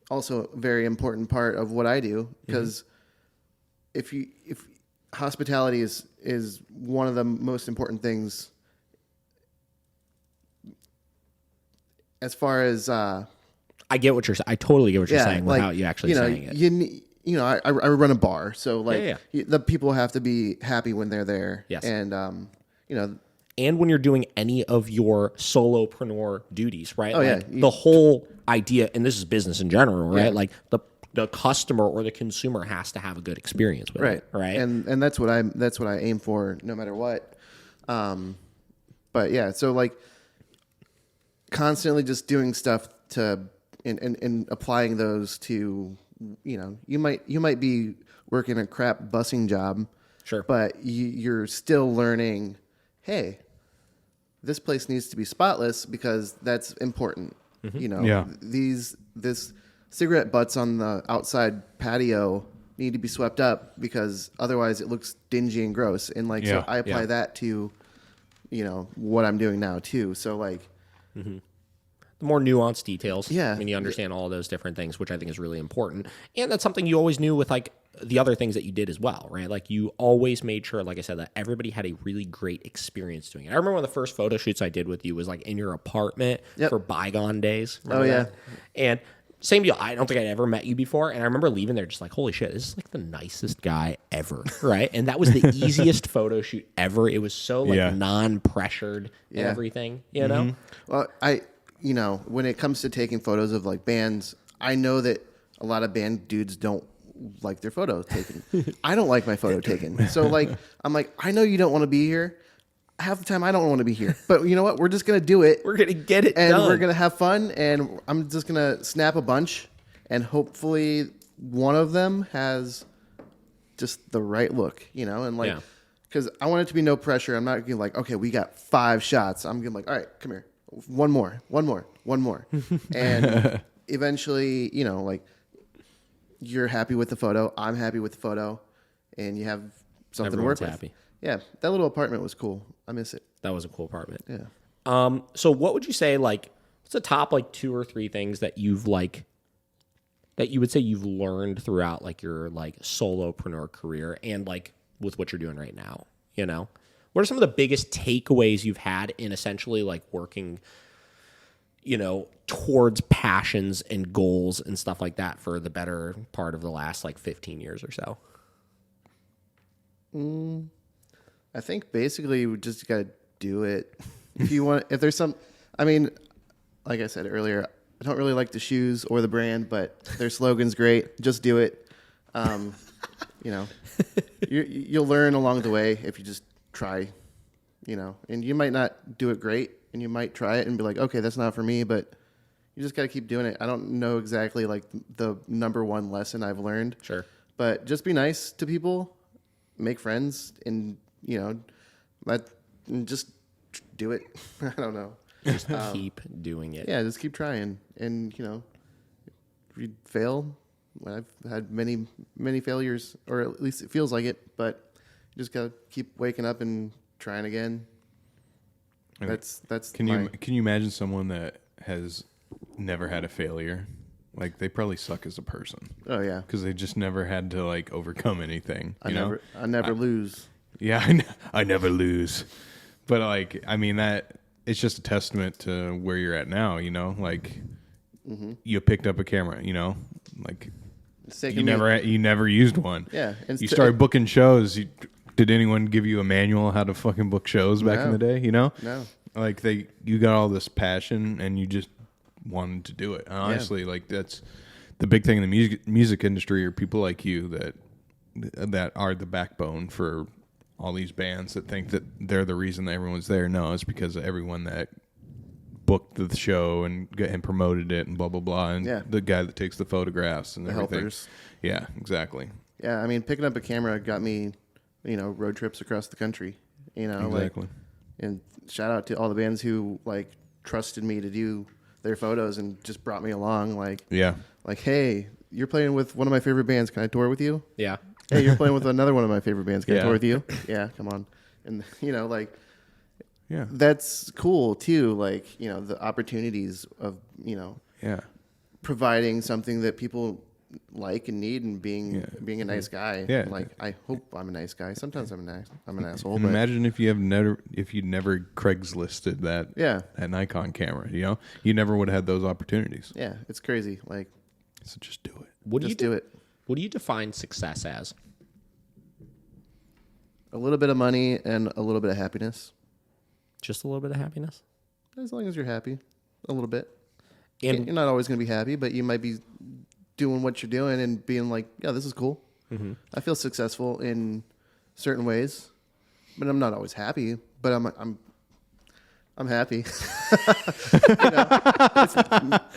also a very important part of what I do because if hospitality is one of the most important things as far as I get what you're saying. I totally get what you're saying without you actually know, saying it. You know, I run a bar, so like Yeah. the people have to be happy when they're there. Yes. And you know, And when you're doing any of your solopreneur duties, right? Oh, yeah. Like the whole idea, and this is business in general, right? Yeah. Like the customer or the consumer has to have a good experience with it, right? And that's what I aim for no matter what. But yeah, so like constantly just doing stuff to and applying those to, you know, you might be working a crap busing job, Sure. but you're still learning, hey, this place needs to be spotless because that's important. You know, this cigarette butts on the outside patio need to be swept up because otherwise it looks dingy and gross. And like, so I apply that to, you know, what I'm doing now too. So like, the more nuanced details. Yeah. I mean, you understand all those different things, which I think is really important. And that's something you always knew with like the other things that you did as well, right? Like you always made sure, like I said, that everybody had a really great experience doing it. I remember one of the first photo shoots I did with you was like in your apartment for bygone days. Remember that? And same deal. I don't think I'd ever met you before. And I remember leaving there just like, holy shit, this is like the nicest guy ever, right? And that was the easiest photo shoot ever. It was so like non-pressured and everything, you know? Well, you know, when it comes to taking photos of like bands, I know that a lot of band dudes don't like their photos taken. I don't like my photo taken. So like, I'm like, I know you don't want to be here. Half the time I don't want to be here, but you know what? We're just going to do it. We're going to get it and done. We're going to have fun. And I'm just going to snap a bunch and hopefully one of them has just the right look, you know? And like, cause I want it to be no pressure. I'm not going like, okay, we got 5 shots. I'm going like, all right, come here. One more. And eventually, you know, like you're happy with the photo. I'm happy with the photo and you have something Everyone's to work happy. with. Yeah. That little apartment was cool. I miss it. That was a cool apartment. Yeah. So what would you say, like, what's the top, like, 2 or 3 things that you've, like, that you would say you've learned throughout, like, your, like, solopreneur career and, like, with what you're doing right now, you know? What are some of the biggest takeaways you've had in essentially, like, working, you know, towards passions and goals and stuff like that for the better part of the last, like, 15 years or so? I think basically we just got to do it. If there's some, I mean, like I said earlier, I don't really like the shoes or the brand, but their slogan's great. Just do it. You know, you'll learn along the way if you just try, you know, and you might not do it great and you might try it and be like, okay, that's not for me, but you just got to keep doing it. I don't know exactly like the number one lesson I've learned. Sure. But just be nice to people, make friends, and, you know, just do it. I don't know. Just keep doing it. Yeah, just keep trying. And, you know, if you fail, I've had many failures, or at least it feels like it, but you just got to keep waking up and trying again. That's Can you imagine someone that has never had a failure? Like, they probably suck as a person. Oh, yeah. Because they just never had to, like, overcome anything. I never lose. Yeah, I never lose. But, like, I mean, it's just a testament to where you're at now, you know? Like, you picked up a camera, you know? Like, you never used one. Yeah. You started booking shows. Did anyone give you a manual how to fucking book shows back in the day, you know? No. Like, you got all this passion, and you just wanted to do it. And honestly, like, that's the big thing in the music industry are people like you that are the backbone for all these bands that think that they're the reason that everyone's there. No, it's because of everyone that booked the show and promoted it and blah, blah, blah. And the guy that takes the photographs and everything. Helpers. Yeah, exactly. Yeah, I mean, picking up a camera got me, you know, road trips across the country, you know. Exactly. Like, and shout out to all the bands who, like, trusted me to do their photos and just brought me along. Like, like, hey, you're playing with one of my favorite bands. Can I tour with you? Yeah. Hey, you're playing with another one of my favorite bands. Can I tour with you? Yeah, come on. And, you know, like, that's cool too. Like, you know, the opportunities of, you know, providing something that people like and need, and being a nice guy. Yeah. Like, I hope I'm a nice guy. Sometimes I'm an asshole. And but imagine if you'd never Craigslisted that Nikon camera, you know? You never would have had those opportunities. Yeah, it's crazy. Like, so just do it. What do you do it. What do you define success as? A little bit of money and a little bit of happiness. Just a little bit of happiness? As long as you're happy. A little bit. And you're not always going to be happy, but you might be doing what you're doing and being like, yeah, this is cool. Mm-hmm. I feel successful in certain ways, but I'm not always happy, but I'm happy. You know,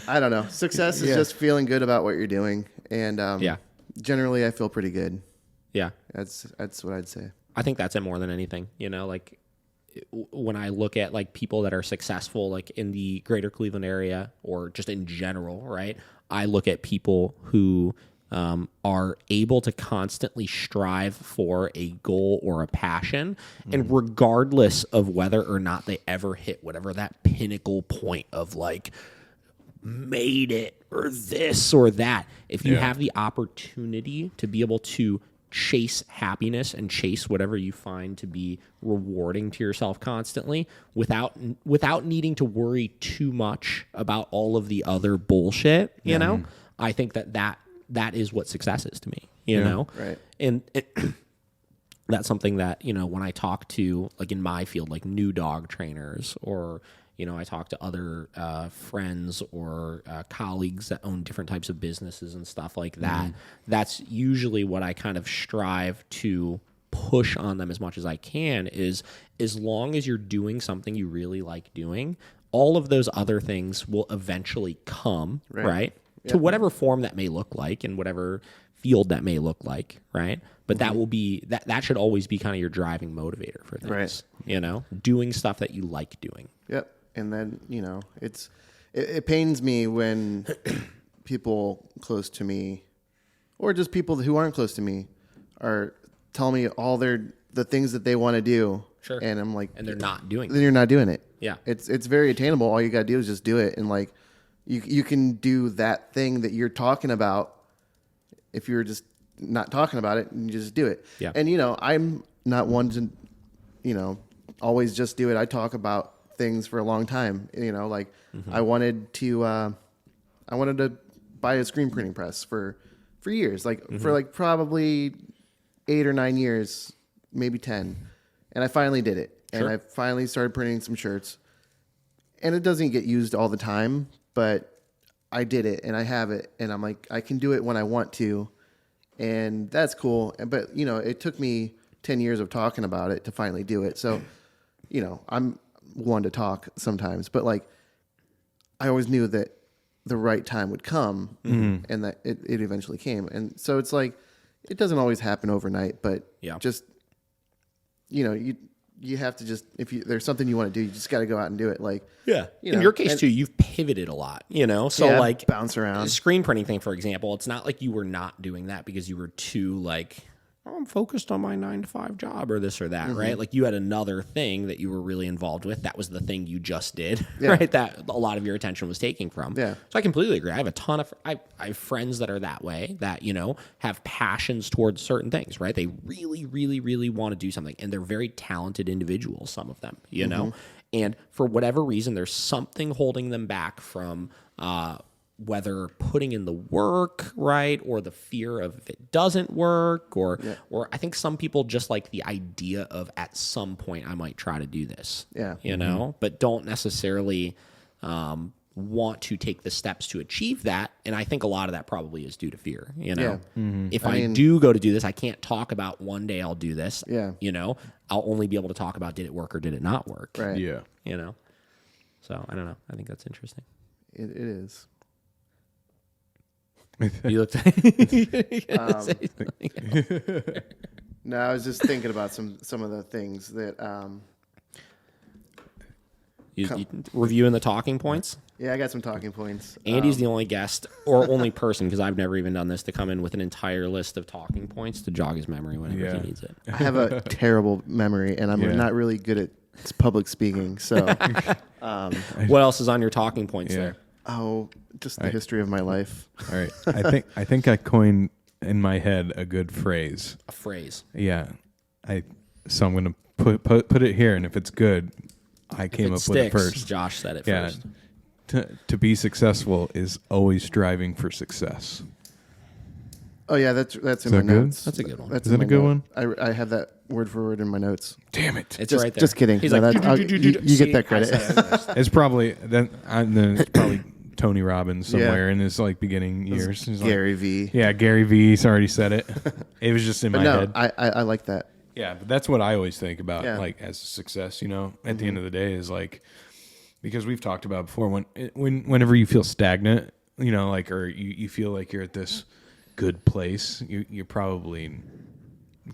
I don't know. Success is just feeling good about what you're doing. And generally I feel pretty good. Yeah. That's what I'd say. I think that's it more than anything, you know, like when I look at like people that are successful, like in the greater Cleveland area or just in general, right? I look at people who are able to constantly strive for a goal or a passion, and regardless of whether or not they ever hit whatever that pinnacle point of like made it or this or that, if you have the opportunity to be able to chase happiness and chase whatever you find to be rewarding to yourself constantly without needing to worry too much about all of the other bullshit, you know, I think that is what success is to me, you know? Right. And that's something that, you know, when I talk to, like in my field, like new dog trainers, or, you know, I talk to other friends or colleagues that own different types of businesses and stuff like that, that's usually what I kind of strive to push on them as much as I can, is as long as you're doing something you really like doing, all of those other things will eventually come, right? To whatever form that may look like and whatever field that may look like, right? But that will be, that should always be kind of your driving motivator for things, Right. you know? Doing stuff that you like doing. Yep. And then, you know, it pains me when people close to me, or just people who aren't close to me, are telling me all the things that they want to do. Sure. And I'm like, And they're not doing then it. you're not doing it. Yeah. It's very attainable. All you got to do is just do it. And like, you can do that thing that you're talking about if you're just not talking about it, and you just do it. Yeah. And, you know, I'm not one to, you know, always just do it. I talk about things for a long time, you know, like I wanted to buy a screen printing press for years, like for like probably 8 or 9 years, maybe 10. And I finally did it. And I finally started printing some shirts, and it doesn't get used all the time, but I did it and I have it, and I'm like, I can do it when I want to. And that's cool. But, you know, it took me 10 years of talking about it to finally do it. So, you know, I'm one to talk sometimes, but like, I always knew that the right time would come, and that it eventually came. And so it's like, it doesn't always happen overnight, but just, you know, you have to just, if there's something you want to do, you just got to go out and do it. Like, Yeah. you In know, your case and- too, you've pivoted a lot, you know? So Yeah, like bounce around. the screen printing thing, for example, it's not like you were not doing that because you were too like, oh, I'm focused on my 9-to-5 job or this or that, right? Like you had another thing that you were really involved with. That was the thing you just did, right? That a lot of your attention was taking from. Yeah. So I completely agree. I have a ton of, I have friends that are that way, that, you know, have passions towards certain things, right? They really, really, really want to do something, and they're very talented individuals, some of them, you know? And for whatever reason, there's something holding them back from, whether putting in the work, right, or the fear of if it doesn't work, or I think some people just like the idea of at some point I might try to do this, you know, but don't necessarily want to take the steps to achieve that. And I think a lot of that probably is due to fear, you know. If I do go to do this, I can't talk about one day I'll do this, you know. I'll only be able to talk about did it work or did it not work, Right. Yeah. you know. So I don't know. I think that's interesting. It is. You looked. No, I was just thinking about some of the things that. You reviewing the talking points. Yeah, I got some talking points. Andy's the only guest or only person, because I've never even done this, to come in with an entire list of talking points to jog his memory whenever he needs it. I have a terrible memory, and I'm not really good at public speaking. So, What else is on your talking points there? just the history of my life. All right. I think I coined in my head a good phrase. A phrase. Yeah. So I'm going to put it here, and if it's good, I came up with it first. Josh said it first. To be successful is always striving for success. Oh yeah, that's in that my good? notes. That's a good one. That's Is in that a my good note. I have that word for word in my notes. Damn it. It's Just, right there. just kidding. He's No, like, you get that credit. It's probably it's probably Tony Robbins somewhere in his like beginning years. He's Gary V. Yeah, Gary V's already said it. It was just in my head. I like that. Yeah, but that's what I always think about, Yeah. like as a success. You know, at the end of the day, is like, because we've talked about before, whenever you feel stagnant, you know, like, or you feel like you're at this good place, you're probably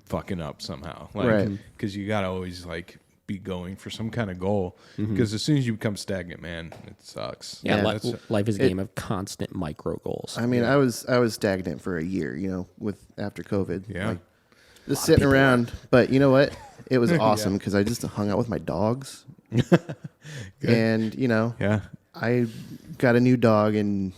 fucking up somehow, like, Right. because you gotta always like be going for some kind of goal. Because as soon as you become stagnant, man, it sucks. Yeah, That's- life is a game of constant micro goals. I mean, I was stagnant for a year, after COVID. Yeah. Like, just sitting around. But you know what? It was awesome because I just hung out with my dogs. And, yeah. I got a new dog. And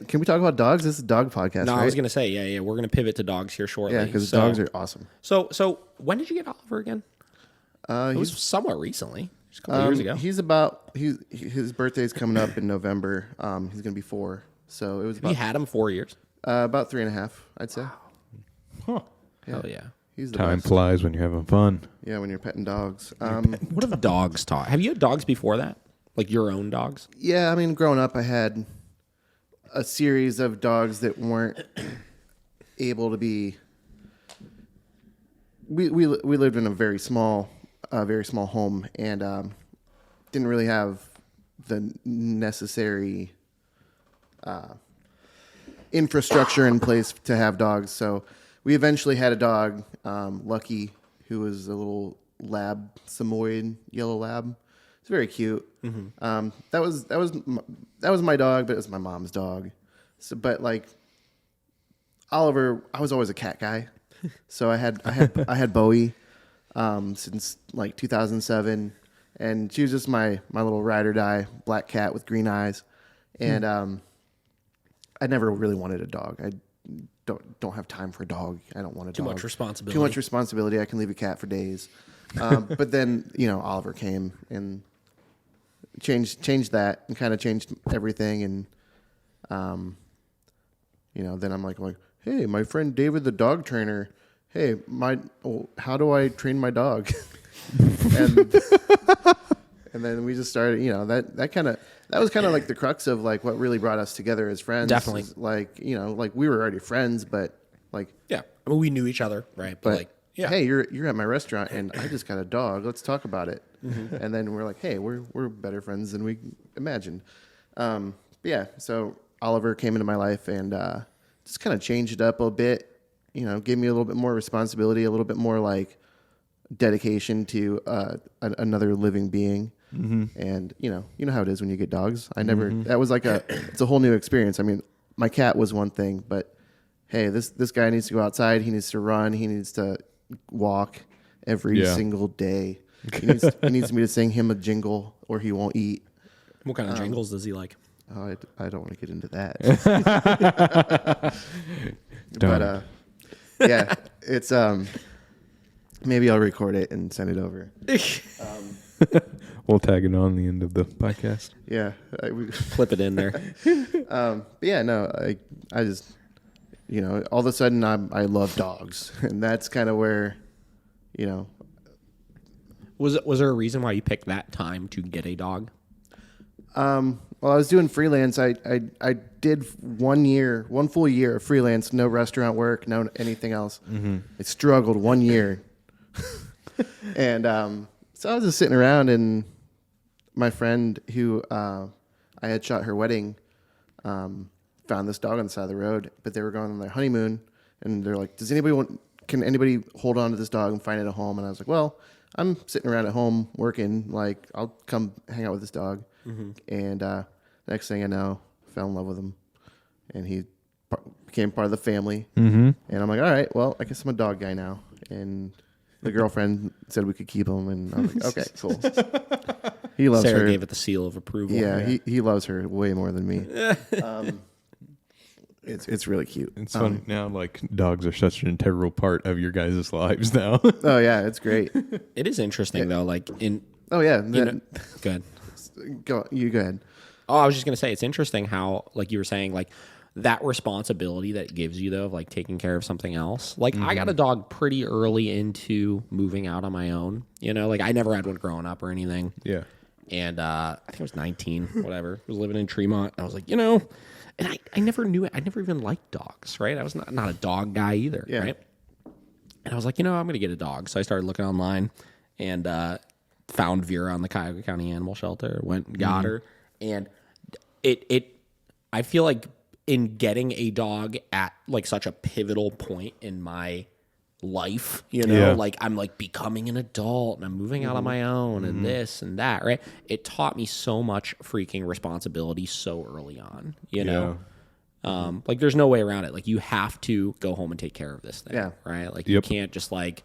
can we talk about dogs? This is a dog podcast, No, right? I was going to say, yeah, we're going to pivot to dogs here shortly. Yeah, because dogs are awesome. So when did you get Oliver again? It was somewhat recently, just a couple years ago. His birthday's coming up in November. He's going to be 4. So it was You had him 4 years. about 3.5, I'd say. Huh. Hell yeah. He's the Time best. flies when you're having fun. Yeah, when you're petting dogs. What have dogs taught? Have you had dogs before that? Like your own dogs? Yeah, I mean, growing up, I had a series of dogs that weren't able to be. We lived in a very small home and didn't really have the necessary infrastructure in place to have dogs. So we eventually had a dog, Lucky, who was a little lab, Samoyed yellow lab. It's very cute. That was my dog, but it was my mom's dog. So, but like Oliver, I was always a cat guy. So I had Bowie since like 2007, and she was just my little ride or die black cat with green eyes. And I never really wanted a dog. I don't have time for a dog. I don't want a dog. Too much responsibility. Too much responsibility. I can leave a cat for days. But then Oliver came and changed that and kind of changed everything. And then I'm like, hey, my friend David the dog trainer. Hey, how do I train my dog? And then we just started. That was kind of like the crux of like what really brought us together as friends. Definitely. Like we were already friends, but like Yeah. I mean, we knew each other, right? but like, yeah. hey, you're at my restaurant and I just got a dog. Let's talk about it. And then we're like, hey, we're better friends than we imagined. But yeah, so Oliver came into my life and just kind of changed it up a bit. Gave me a little bit more responsibility, a little bit more like dedication to another living being. And you know how it is when you get dogs. That was like it's a whole new experience. I mean, my cat was one thing, but hey, this guy needs to go outside. He needs to run. He needs to walk every single day. He needs me to sing him a jingle or he won't eat. What kind of jingles does he like? Oh, I don't want to get into that. But yeah, it's maybe I'll record it and send it over. We'll tag it on the end of the podcast. Yeah, Clip it in there. but yeah, no, I just all of a sudden I love dogs, and that's kind of where Was there a reason why you picked that time to get a dog? Well, I was doing freelance. I did 1 full year of freelance, no restaurant work, no anything else. I struggled 1 year. And so I was just sitting around, and my friend who I had shot her wedding found this dog on the side of the road, but they were going on their honeymoon, and they're like, can anybody hold on to this dog and find it a home? And I was like, well, I'm sitting around at home working, like I'll come hang out with this dog. And next thing I know, fell in love with him, and he became part of the family. And I'm like, all right, well, I guess I'm a dog guy now. And the girlfriend said we could keep him, and I was like, okay, cool. He loves Sarah her. gave it the seal of approval. Yeah, he loves her way more than me. It's really cute. It's funny now, like dogs are such an integral part of your guys' lives now. Oh yeah, it's great. It is interesting though. Like Oh yeah, good. go ahead. Oh, I was just gonna say it's interesting how, like you were saying, like that responsibility that it gives you though of like taking care of something else. Like I got a dog pretty early into moving out on my own. Like I never had one growing up or anything. Yeah. And I think I was 19, whatever. I was living in Tremont. I was like, and I never knew it. I never even liked dogs, right? I was not a dog guy either, right? And I was like, I'm going to get a dog. So I started looking online and found Vera on the Cuyahoga County Animal Shelter, went and got her. And I feel like in getting a dog at like such a pivotal point in my life, you know, Yeah. like I'm like becoming an adult and I'm moving out on my own and this and that, right? It taught me so much freaking responsibility so early on, you know? Like there's no way around it. Like you have to go home and take care of this thing, Yeah. right? Like you can't just like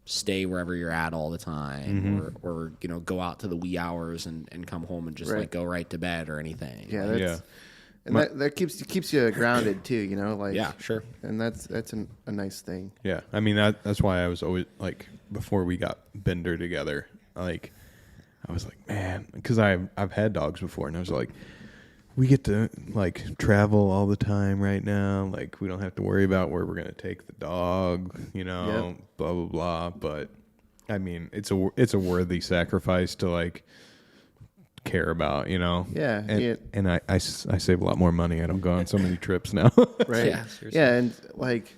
stay wherever you're at all the time or you know, go out to the wee hours and come home and just like go right to bed or anything. Yeah, Like, that's, and that keeps you grounded too, you know, like yeah, sure. and that's a nice thing. Yeah, I mean that's why I was always like before we got Bender together, like I was like, man, because I've had dogs before, and I was like, we get to like travel all the time right now, like we don't have to worry about where we're gonna take the dog, you know, blah blah blah. But I mean, it's a worthy sacrifice to like care about, you know. Yeah, and I save a lot more money. I don't go on so many trips now. Right. Yeah, seriously. Yeah, and like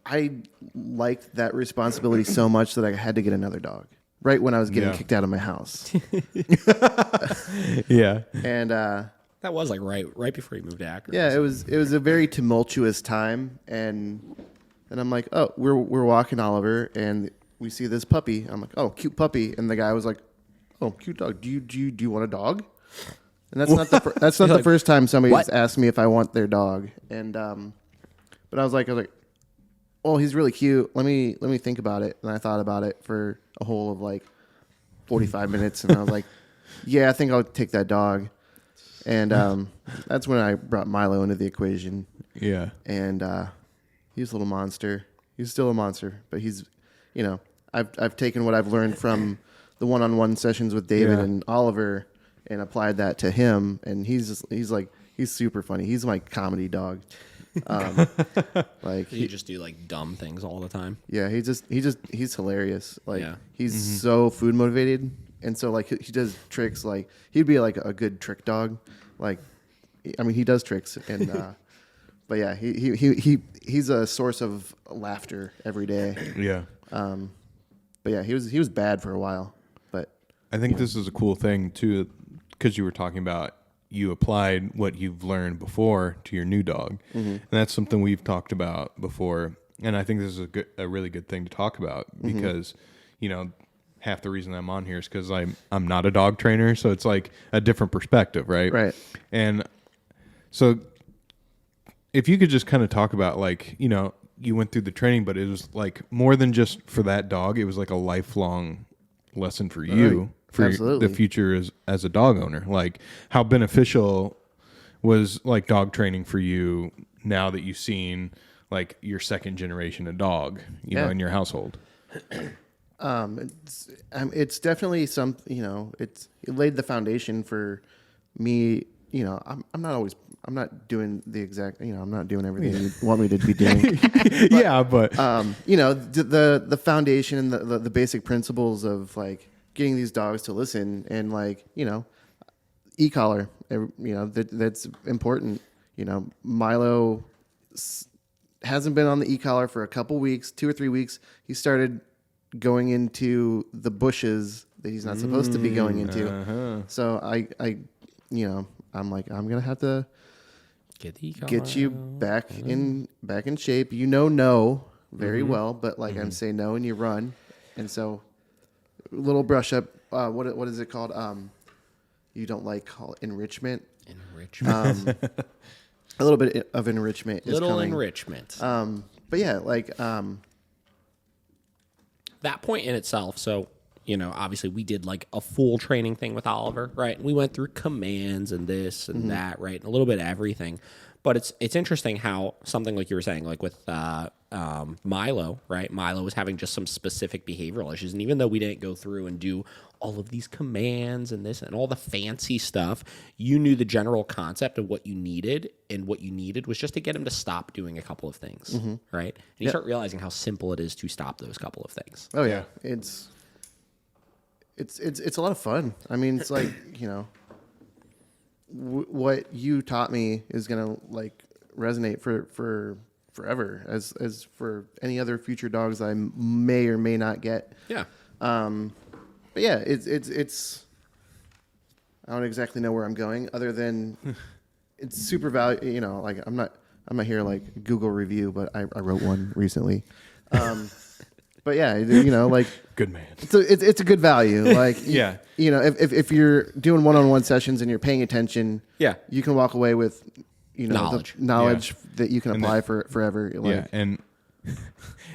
I liked that responsibility so much that I had to get another dog right when I was getting kicked out of my house. Yeah. And That was like right before you moved to Akron. yeah, it was a very tumultuous time, and I'm like, oh, we're walking Oliver, and we see this puppy. I'm like, oh, cute puppy, and the guy was like, oh, cute dog. Do you want a dog? And that's not the first time somebody's asked me if I want their dog. And but I was like, oh, he's really cute. Let me think about it. And I thought about it for a whole of like 45 minutes, and I was like, yeah, I think I'll take that dog. And that's when I brought Milo into the equation. Yeah. And he's a little monster. He's still a monster, but he's, you know, I've taken what I've learned from the one-on-one sessions with David and Oliver and applied that to him, and he's super funny. He's my comedy dog. Like You just do like dumb things all the time. yeah, he's hilarious. Like Yeah. he's so food motivated, and so like he does tricks. Like he'd be like a good trick dog. Like, I mean, he does tricks, and but yeah, he's a source of laughter every day. Yeah. But yeah, he was bad for a while, but I think this is a cool thing too, because you were talking about you applied what you've learned before to your new dog, and that's something we've talked about before. And I think this is a really good thing to talk about because, you know, half the reason I'm on here is because I'm not a dog trainer, so it's like a different perspective, right? Right. And so, if you could just kind of talk about, like, you know, you went through the training, but it was like more than just for that dog. It was like a lifelong lesson for you, for Absolutely. the future as a dog owner. Like, how beneficial was like dog training for you now that you've seen like your second generation of dog, you know, in your household? It's definitely some, you know, it laid the foundation for me. You know, I'm not doing the exact, you know, I'm not doing everything you want me to be doing. But You know, the foundation and the basic principles of like getting these dogs to listen, and like, you know, e-collar, you know, that's important. You know, Milo hasn't been on the e-collar for a couple weeks, 2 or 3 weeks. He started going into the bushes that he's not supposed to be going into. So I, you know, I'm like, I'm gonna have to get you back in shape. You know, very well, but like I'm saying no, and you run, and so little brush up. What is it called? You don't like call it enrichment. Enrichment. A little bit of enrichment is Little coming. enrichment. But yeah, like That point in itself, so, you know, obviously we did like a full training thing with Oliver, right? We went through commands and this and that, right? And a little bit of everything. But it's interesting how something like you were saying, like with Milo, right? Milo was having just some specific behavioral issues. And even though we didn't go through and do all of these commands and this and all the fancy stuff, you knew the general concept of what you needed. And what you needed was just to get him to stop doing a couple of things, right? And you start realizing how simple it is to stop those couple of things. oh yeah, it's a lot of fun. I mean, it's like, you know, what you taught me is gonna like resonate for forever as for any other future dogs I may or may not get. Yeah. But yeah, it's I don't exactly know where I'm going other than it's super value. You know, like I'm not I'm not here like Google review, but I wrote one recently. But yeah, you know, like Good man. it's a good value. Like Yeah. you know, if you're doing one-on-one sessions and you're paying attention, Yeah. you can walk away with Knowledge. the knowledge that you can apply for forever. Like, Yeah, and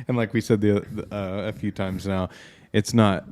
like we said a few times now, it's not.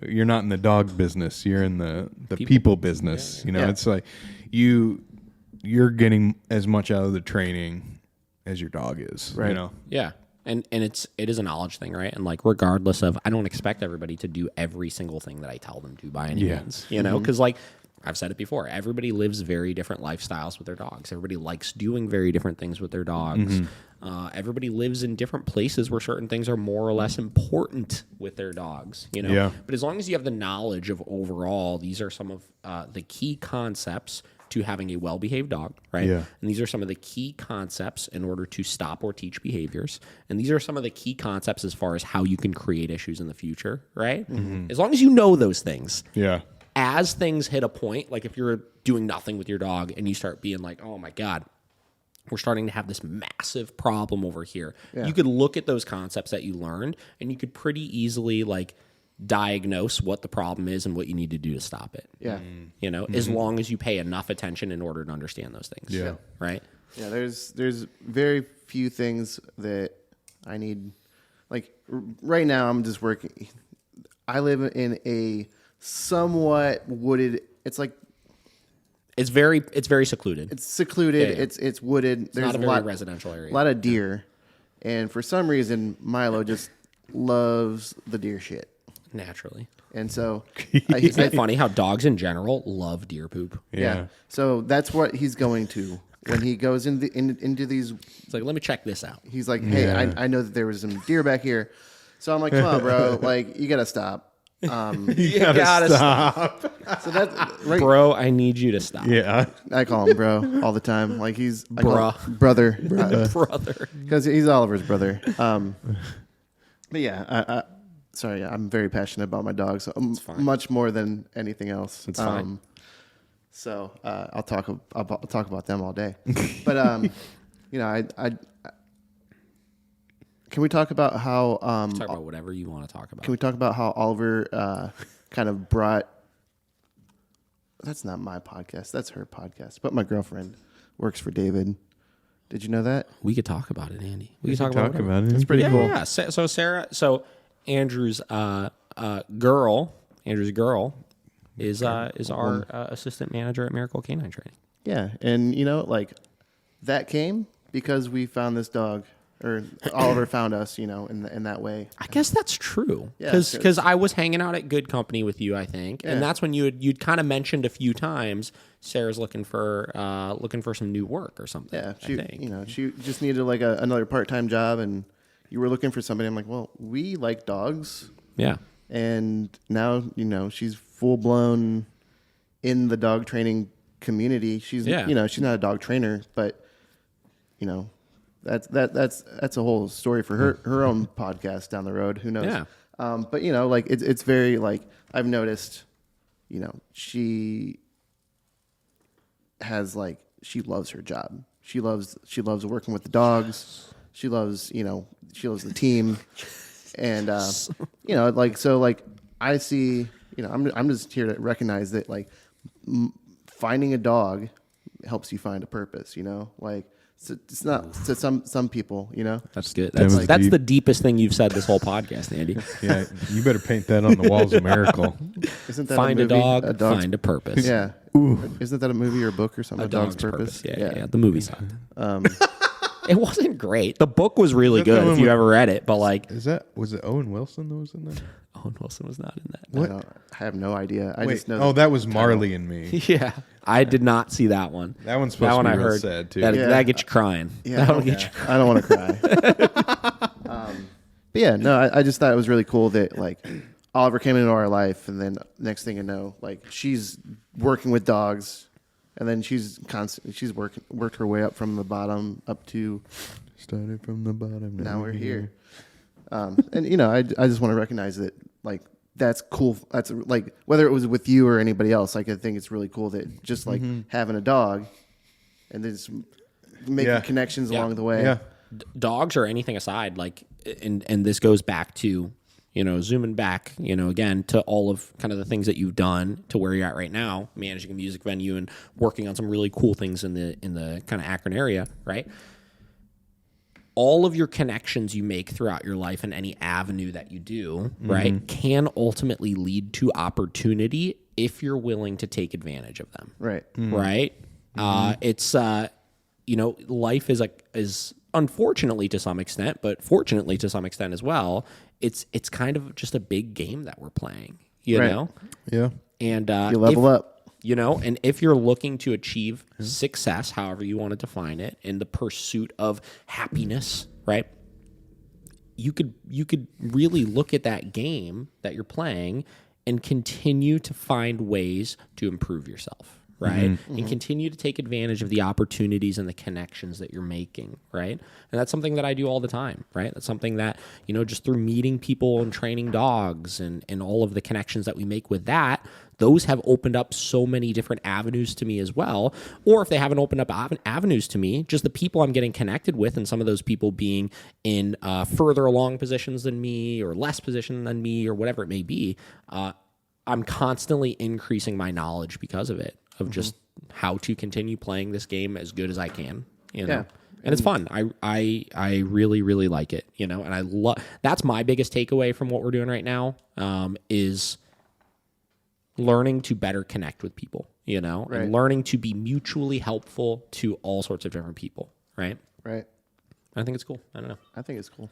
You're not in the dog business. You're in the people business. You know, Yeah. it's like you're getting as much out of the training as your dog is. Right. You know. Yeah. And it is a knowledge thing, right? And like regardless of, I don't expect everybody to do every single thing that I tell them to by any means, you know, because like I've said it before, everybody lives very different lifestyles with their dogs. Everybody likes doing very different things with their dogs. Everybody lives in different places where certain things are more or less important with their dogs, you know. Yeah. But as long as you have the knowledge of overall, these are some of the key concepts to having a well-behaved dog, right? Yeah. And these are some of the key concepts in order to stop or teach behaviors. And these are some of the key concepts as far as how you can create issues in the future, right? As long as you know those things. Yeah. As things hit a point, like if you're doing nothing with your dog and you start being like, oh my God, we're starting to have this massive problem over here. Yeah. You could look at those concepts that you learned and you could pretty easily like diagnose what the problem is and what you need to do to stop it. Yeah. You know, as long as you pay enough attention in order to understand those things. Yeah. Right? Yeah, there's very few things that I need. Like right now, I'm just working. I live in a somewhat wooded. It's like It's very secluded. it's secluded. Yeah. It's wooded. It's not a very residential area. A lot of deer, and for some reason, Milo just loves the deer shit. Naturally. And so, Isn't it funny how dogs in general love deer poop? yeah. So that's what he's going to when he goes into these. It's like, let me check this out. He's like, hey, Yeah. I know that there was some deer back here. So I'm like, come on, bro. Like, you got to stop. You gotta stop. So that's right. Bro, I need you to stop. Yeah. I call him bro all the time. Like, I call him Bruh. brother. Brother. Because he's Oliver's brother. But yeah, sorry, I'm very passionate about my dogs. fine. Much more than anything else. It's fine. So I'll talk about them all day. But you know, I can we talk about how Talk about whatever you want to talk about. can we talk about how Oliver kind of brought? That's not my podcast. That's her podcast. But my girlfriend works for David. Did you know that? We could talk about it, Andy. We We could talk about whatever. it. It's pretty cool. Yeah. So Sarah, Andrew's girl is our assistant manager at Miracle Canine Training. Yeah, and you know, like that came because we found this dog, or Oliver found us, you know, in that way. I guess that's true. Yeah, Because I was hanging out at Good Company with you, I think, Yeah. and that's when you'd kind of mentioned a few times Sarah's looking for some new work or something. Yeah, I think. you know, she just needed like another part-time job, and you were looking for somebody. I'm like, well, we like dogs, Yeah. and now you know she's full blown in the dog training community. She's Yeah. you know, she's not a dog trainer, but you know, that's a whole story for her own podcast down the road. Who knows? Yeah. But you know, like it's very like I've noticed, you know, she has like she loves her job. She loves working with the dogs. She loves the team, and you know, like so like I see, you know, I'm just here to recognize that like finding a dog helps you find a purpose. You know, like it's not to some people. You know, That's good. That was That's deep. the deepest thing you've said this whole podcast, Andy. Yeah. You better paint that on the walls of Miracle. isn't that Find a movie? dog, dog's- find a purpose. Yeah. Isn't that a movie or a book or something? A dog's purpose. Yeah. The movie sucked. It wasn't great. The book was really Is that the good one if you with- ever read it, but like Was it Owen Wilson that was in there? Owen Wilson was not in that. I have no idea. I Wait, just know. oh, that was Marley and Me. Yeah, I did not see that one. That one's supposed to be real sad, too. That, Yeah. that gets you crying. Yeah, That'll get you. I don't want to cry. But yeah, no, I just thought it was really cool that like Oliver came into our life, and then next thing you know, like she's working with dogs, and then she's worked her way up from the bottom up to Started from the bottom. now we're here. And you know, I just want to recognize that like that's cool. That's like whether it was with you or anybody else, like I think it's really cool that just like having a dog, and then making connections along the way. Yeah. Dogs or anything aside, like, and this goes back to, zooming back, again, to all of kind of the things that you've done to where you're at right now, managing a music venue and working on some really cool things in the kind of Akron area, right? All of your connections you make throughout your life in any avenue that you do, right, can ultimately lead to opportunity if you're willing to take advantage of them. Right. Right? It's, life is unfortunately to some extent, but fortunately to some extent as well, it's kind of just a big game that we're playing, you know? Yeah. And You level up. And if you're looking to achieve success, however you want to define it, in the pursuit of happiness, right? You could really look at that game that you're playing and continue to find ways to improve yourself, right? And continue to take advantage of the opportunities and the connections that you're making, right? And that's something that I do all the time, right? That's something that, just through meeting people and training dogs and all of the connections that we make with that, those have opened up so many different avenues to me as well. Or if they haven't opened up avenues to me, just the people I'm getting connected with, and some of those people being in further along positions than me or less position than me or whatever it may be, I'm constantly increasing my knowledge because of it, of just how to continue playing this game as good as I can, Yeah. And it's fun. I really, really like it, and I love, that's my biggest takeaway from what we're doing right now, is learning to better connect with people, and learning to be mutually helpful to all sorts of different people. Right. Right. I think it's cool. I don't know. I think it's cool.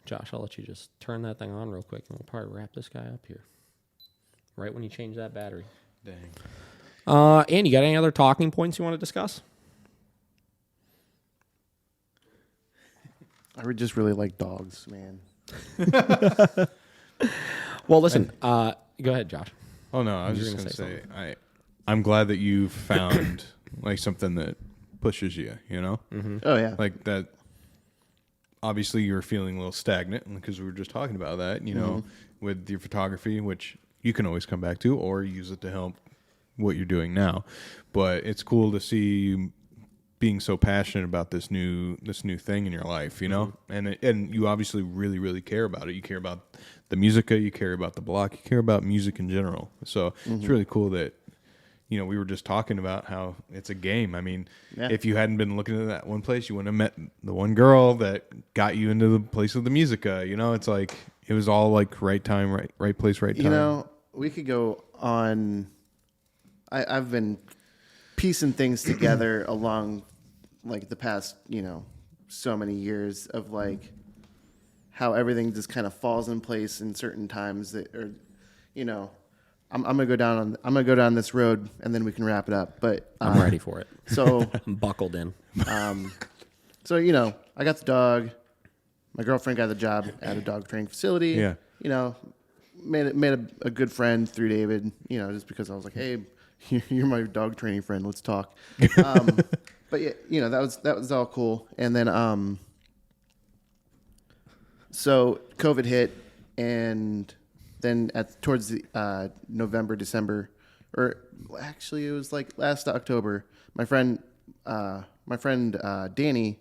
Josh, I'll let you just turn that thing on real quick and we'll probably wrap this guy up here. Right when you change that battery. Dang. Andy, you got any other talking points you want to discuss? I would just really like dogs, man. Well, listen, go ahead, Josh. Oh no, I was just gonna say I'm glad that you found like something that pushes you, Oh yeah. like that. Obviously, you were feeling a little stagnant because we were just talking about that, with your photography, which you can always come back to or use it to help what you're doing now. But it's cool to see you being so passionate about this new thing in your life, and you obviously really, really care about it. You care about the Musica, you care about the block, you care about music in general. So it's really cool that, we were just talking about how it's a game. I mean, if you hadn't been looking at that one place, you wouldn't have met the one girl that got you into the place of the Musica. It's like it was all like right time, right place, right time. We could go on. I've been piecing things together along like the past, so many years of like how everything just kind of falls in place in certain times that are, I'm gonna go down this road and then we can wrap it up. But I'm ready for it. So I'm buckled in. so I got the dog. My girlfriend got the job at a dog training facility. Yeah. Made a good friend through David. Just because I was like, hey, you're my dog training friend. Let's talk. But yeah, that was all cool. And then so COVID hit, and then towards the November, December, or actually it was like last October, my friend Danny,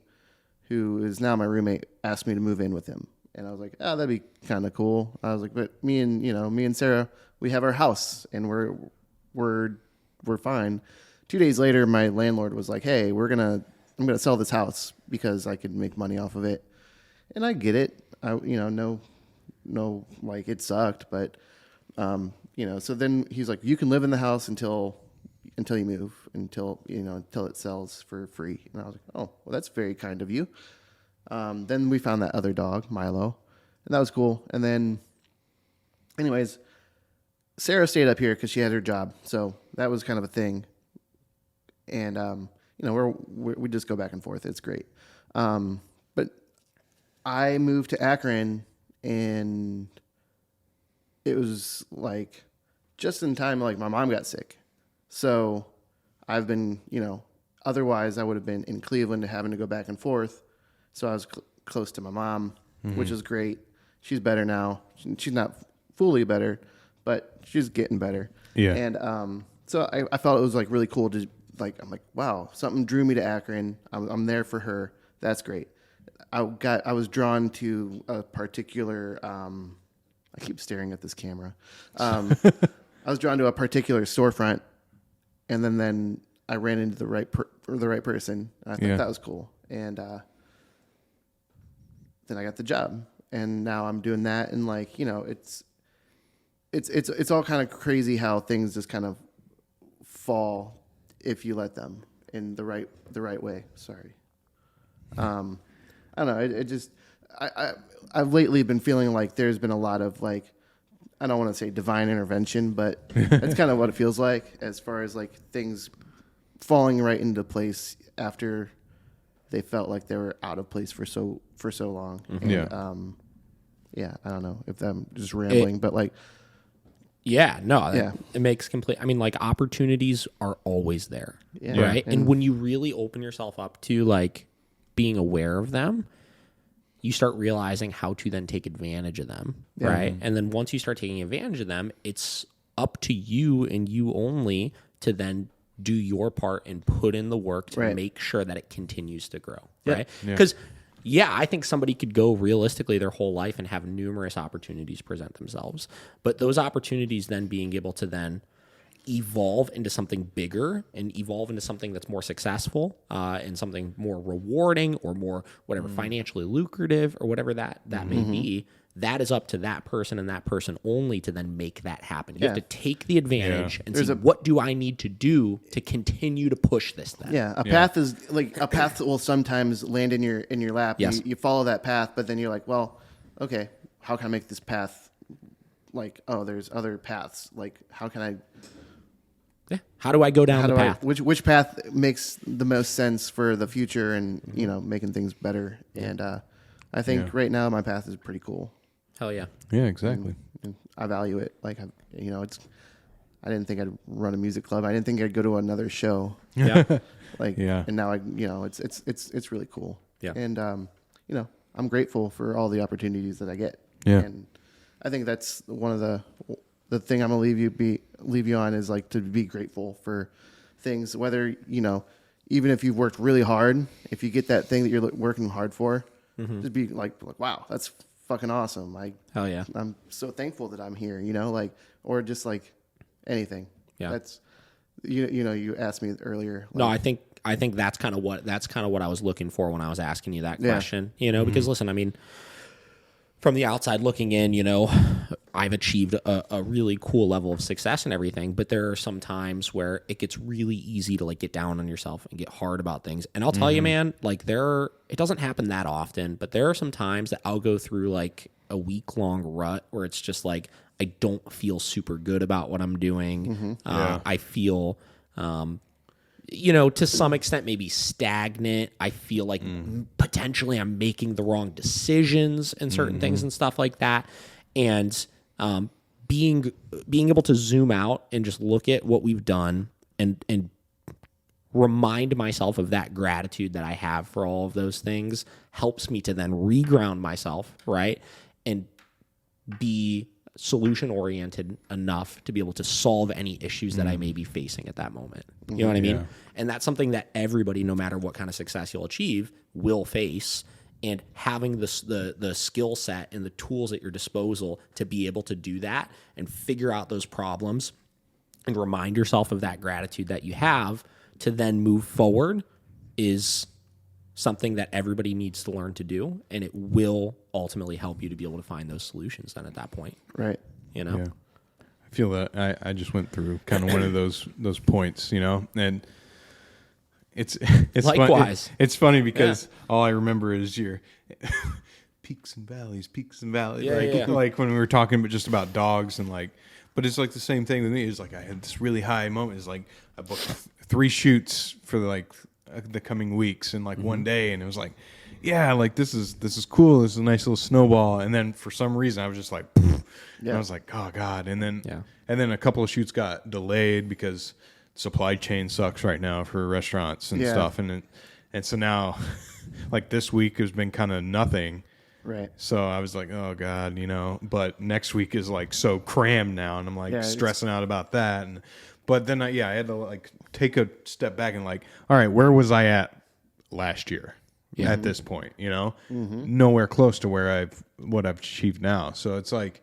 who is now my roommate, asked me to move in with him. And I was like, oh, that'd be kind of cool. I was like, but me and Sarah, we have our house and we're fine. 2 days later, my landlord was like, hey, I'm gonna sell this house because I could make money off of it. And I get it. No, like it sucked, but so then he's like, you can live in the house until you move, until it sells for free. And I was like, oh, well, that's very kind of you. Then we found that other dog, Milo, and that was cool. And then, anyways, Sarah stayed up here because she had her job, so that was kind of a thing. And we just go back and forth. It's great. But I moved to Akron, and it was like just in time. Like my mom got sick, so I've been otherwise I would have been in Cleveland having to go back and forth. So I was close to my mom, which is great. She's better now. She's not fully better, but she's getting better. Yeah. And so I felt it was like really cool to like, I'm like, wow, something drew me to Akron. I'm there for her. That's great. I was drawn to a particular, I keep staring at this camera. I was drawn to a particular storefront, and then I ran into the right person. And I thought that was cool. And then I got the job, and now I'm doing that. And like, you know, it's all kind of crazy how things just kind of fall if you let them in the right way. Sorry. I don't know. I've lately been feeling like there's been a lot of like, I don't want to say divine intervention, but that's kind of what it feels like as far as like things falling right into place after they felt like they were out of place for so long. Mm-hmm. And, I don't know if I'm just rambling, but like, it makes complete. I mean, like opportunities are always there, right? And when you really open yourself up to like being aware of them, you start realizing how to then take advantage of them, right? And then once you start taking advantage of them, it's up to you and you only to then do your part and put in the work to make sure that it continues to grow, right? Because I think somebody could go realistically their whole life and have numerous opportunities present themselves. But those opportunities then being able to then evolve into something bigger and evolve into something that's more successful and something more rewarding or more whatever financially lucrative or whatever that may be, that is up to that person and that person only to then make that happen. You have to take the advantage and see what do I need to do to continue to push this thing. A path is like a path that will sometimes land in your lap. Yes. You follow that path, but then you're like, well, okay, how can I make this path like, oh, there's other paths. Like, how can I... How do I go down the path? Which path makes the most sense for the future and, you know, making things better? And I think right now my path is pretty cool. Hell yeah. Yeah, exactly. And I value it. Like, I didn't think I'd run a music club. I didn't think I'd go to another show. Yeah. And now it's really cool. Yeah. And, I'm grateful for all the opportunities that I get. Yeah. And I think that's one of the thing I'm gonna leave you on is like to be grateful for things, whether, you know, even if you've worked really hard, if you get that thing that you're working hard for, just be like, wow, that's fucking awesome. Hell yeah. I'm so thankful that I'm here, you know, like, or just like anything. Yeah. That's, you asked me earlier. Like, No, I think that's kind of what I was looking for when I was asking you that question, you know, because listen, I mean, from the outside looking in, you know, I've achieved a really cool level of success and everything, but there are some times where it gets really easy to like get down on yourself and get hard about things. And I'll tell you, man, like it doesn't happen that often, but there are some times that I'll go through like a week-long rut where it's just like I don't feel super good about what I'm doing. I feel you know, to some extent, maybe stagnant. I feel like potentially I'm making the wrong decisions and certain things and stuff like that. And being able to zoom out and just look at what we've done and remind myself of that gratitude that I have for all of those things helps me to then reground myself, right? And be solution oriented enough to be able to solve any issues that I may be facing at that moment. You know what I mean? And that's something that everybody, no matter what kind of success you'll achieve, will face. And having the skill set and the tools at your disposal to be able to do that and figure out those problems and remind yourself of that gratitude that you have to then move forward is something that everybody needs to learn to do, and it will ultimately help you to be able to find those solutions then at that point. Right. You know? Yeah. I feel that I just went through kind of one of those points, you know, and it's likewise. It's funny because all I remember is your peaks and valleys. Like when we were talking about dogs and like, but it's like the same thing with me. It's like I had this really high moment. It's like I booked 3 shoots for like the coming weeks in like one day, and it was like, yeah, like this is cool. This is a nice little snowball. And then for some reason I was just like, and I was like, oh God. And then a couple of shoots got delayed because supply chain sucks right now for restaurants and stuff. And so now like this week has been kind of nothing. Right. So I was like, oh God, you know, but next week is like so crammed now, and I'm like stressing out about that. But then I had to like take a step back and like, all right, where was I at last year? At this point, nowhere close to what I've achieved now. So it's like,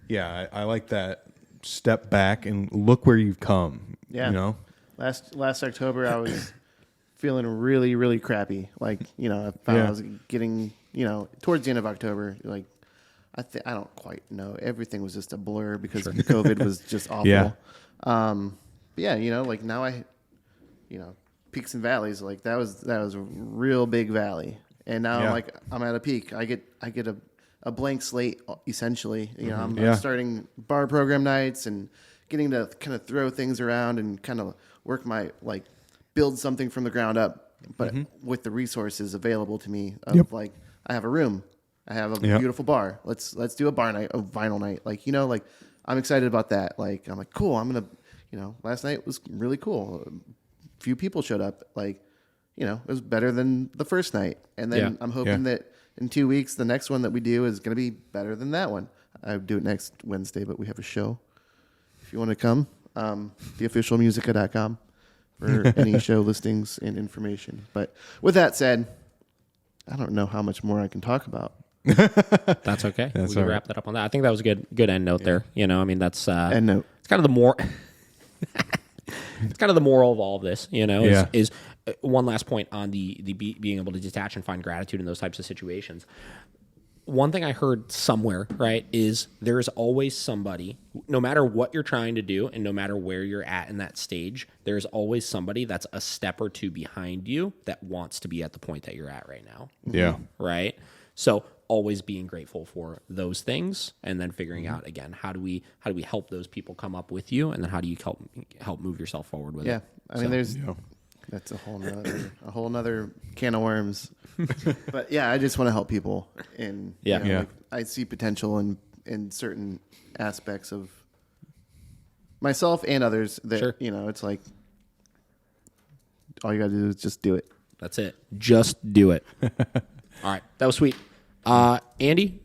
yeah, I like that step back and look where you've come. Yeah. Last October, I was feeling really, really crappy. Like, I found I was getting, towards the end of October, like, I don't quite know. Everything was just a blur because COVID was just awful. Yeah. But yeah, like now peaks and valleys, like that was a real big valley. And now like I'm at a peak. I get a blank slate essentially. I'm starting bar program nights and getting to kind of throw things around and kind of work build something from the ground up, but with the resources available to me of like I have a room. I have a beautiful bar. Let's do a bar night, a vinyl night. Like, I'm excited about that. Like, I'm like, cool. I'm going to, last night was really cool. A few people showed up. Like, it was better than the first night. And then I'm hoping that in 2 weeks, the next one that we do is going to be better than that one. I do it next Wednesday, but we have a show. If you want to come, theofficialmusica.com for any show listings and information. But with that said, I don't know how much more I can talk about. That's okay. That's we can wrap that up on that. I think that was a good end note there. That's end note. It's kind of the more. It's kind of the moral of all of this. Is one last point on the being able to detach and find gratitude in those types of situations. One thing I heard somewhere, right, is there is always somebody, no matter what you're trying to do and no matter where you're at in that stage, there's always somebody that's a step or two behind you that wants to be at the point that you're at right now. Yeah. Right? So always being grateful for those things and then figuring out, again, how do we help those people come up with you, and then how do you help move yourself forward with it? Yeah. I mean, that's a whole nother can of worms. But yeah, I just want to help people. And like, I see potential in certain aspects of myself and others that, it's like, all you got to do is just do it. That's it. Just do it. All right. That was sweet. Andy,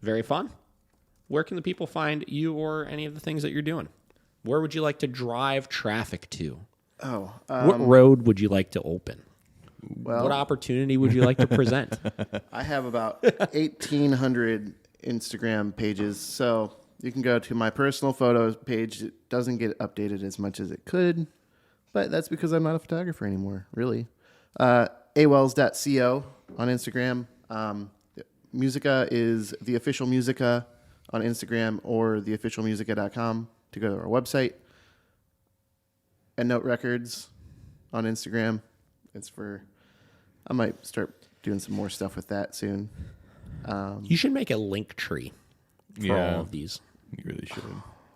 very fun. Where can the people find you or any of the things that you're doing? Where would you like to drive traffic to? What road would you like to open? Well, what opportunity would you like to present? I have about 1,800 Instagram pages, so you can go to my personal photos page. It doesn't get updated as much as it could, but that's because I'm not a photographer anymore, really. awells.co on Instagram. Musica is the official Musica on Instagram or theofficialmusica.com to go to our website. And Note Records on Instagram. I might start doing some more stuff with that soon. You should make a link tree for all of these. You really should.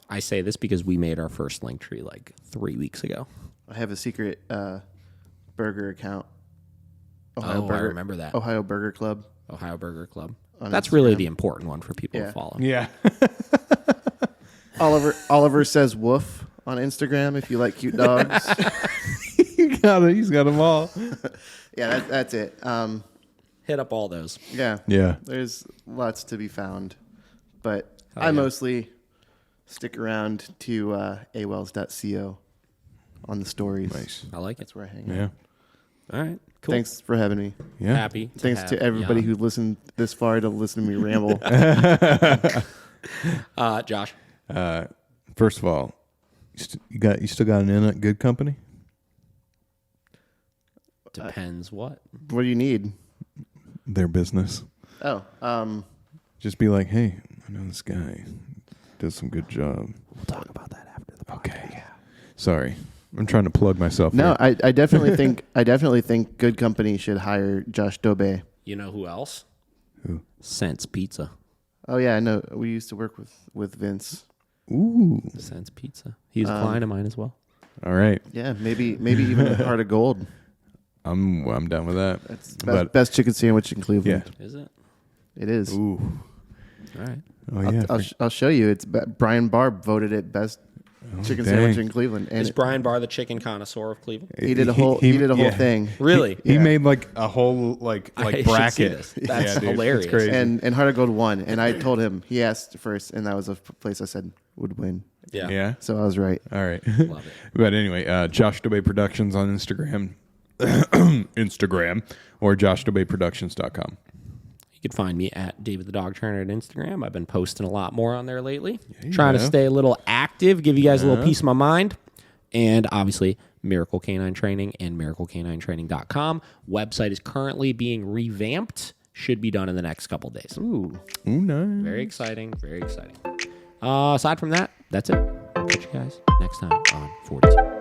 I say this because we made our first link tree like 3 weeks ago. I have a secret burger account. I remember that. Ohio Burger Club. Ohio Burger Club. On That's Instagram. really the important one for people to follow. Yeah. Oliver says woof on Instagram if you like cute dogs. He's got them all. Yeah, that's it. Hit up all those. Yeah. Yeah. There's lots to be found. But I mostly stick around to awells.co on the stories. Nice. I like it. That's where I hang Yeah. out. All right. Cool. Thanks for having me. Yeah. Happy. Thanks to everybody who listened this far to listen to me ramble. Josh. First of all, you still got an in at Good Company? Depends what. What do you need? Their business. Just be like, hey, I know this guy does some good job. We'll talk about that after the podcast. Okay. Yeah. Sorry. I'm trying to plug myself. No, here. I definitely think Good Company should hire Josh Dobe. You know who else? Who? Sense Pizza. Oh yeah, I know. We used to work with Vince. Ooh. Sense Pizza. He's a client of mine as well. All right. Yeah, maybe even a Heart of Gold. I'm down with that. That's best chicken sandwich in Cleveland. Yeah. Is it? It is. Ooh. All right. Oh yeah. I'll show you. It's Brian Barb voted it best chicken sandwich in Cleveland. And Is Brian Barr the chicken connoisseur of Cleveland? he did a whole thing. Really? He made like a whole like I should see bracket. this. That's dude, hilarious. It's crazy. And Heart of Gold won. And I told him, he asked first, and that was a place I said would win. Yeah. Yeah. So I was right. All right. Love it. But anyway, Josh DeBay Productions on Instagram, or joshdebeyproductions.com. You can find me at Davidthedogtrainer at Instagram. I've been posting a lot more on there lately. you Trying to have. stay a little active, give you guys a little peace of my mind. And obviously, Miracle Canine Training and miraclecanintraining.com. Website is currently being revamped. Should be done in the next couple days. Ooh. Ooh, nice. Very exciting. Very exciting. Aside from that, that's it. I'll catch you guys next time on 42.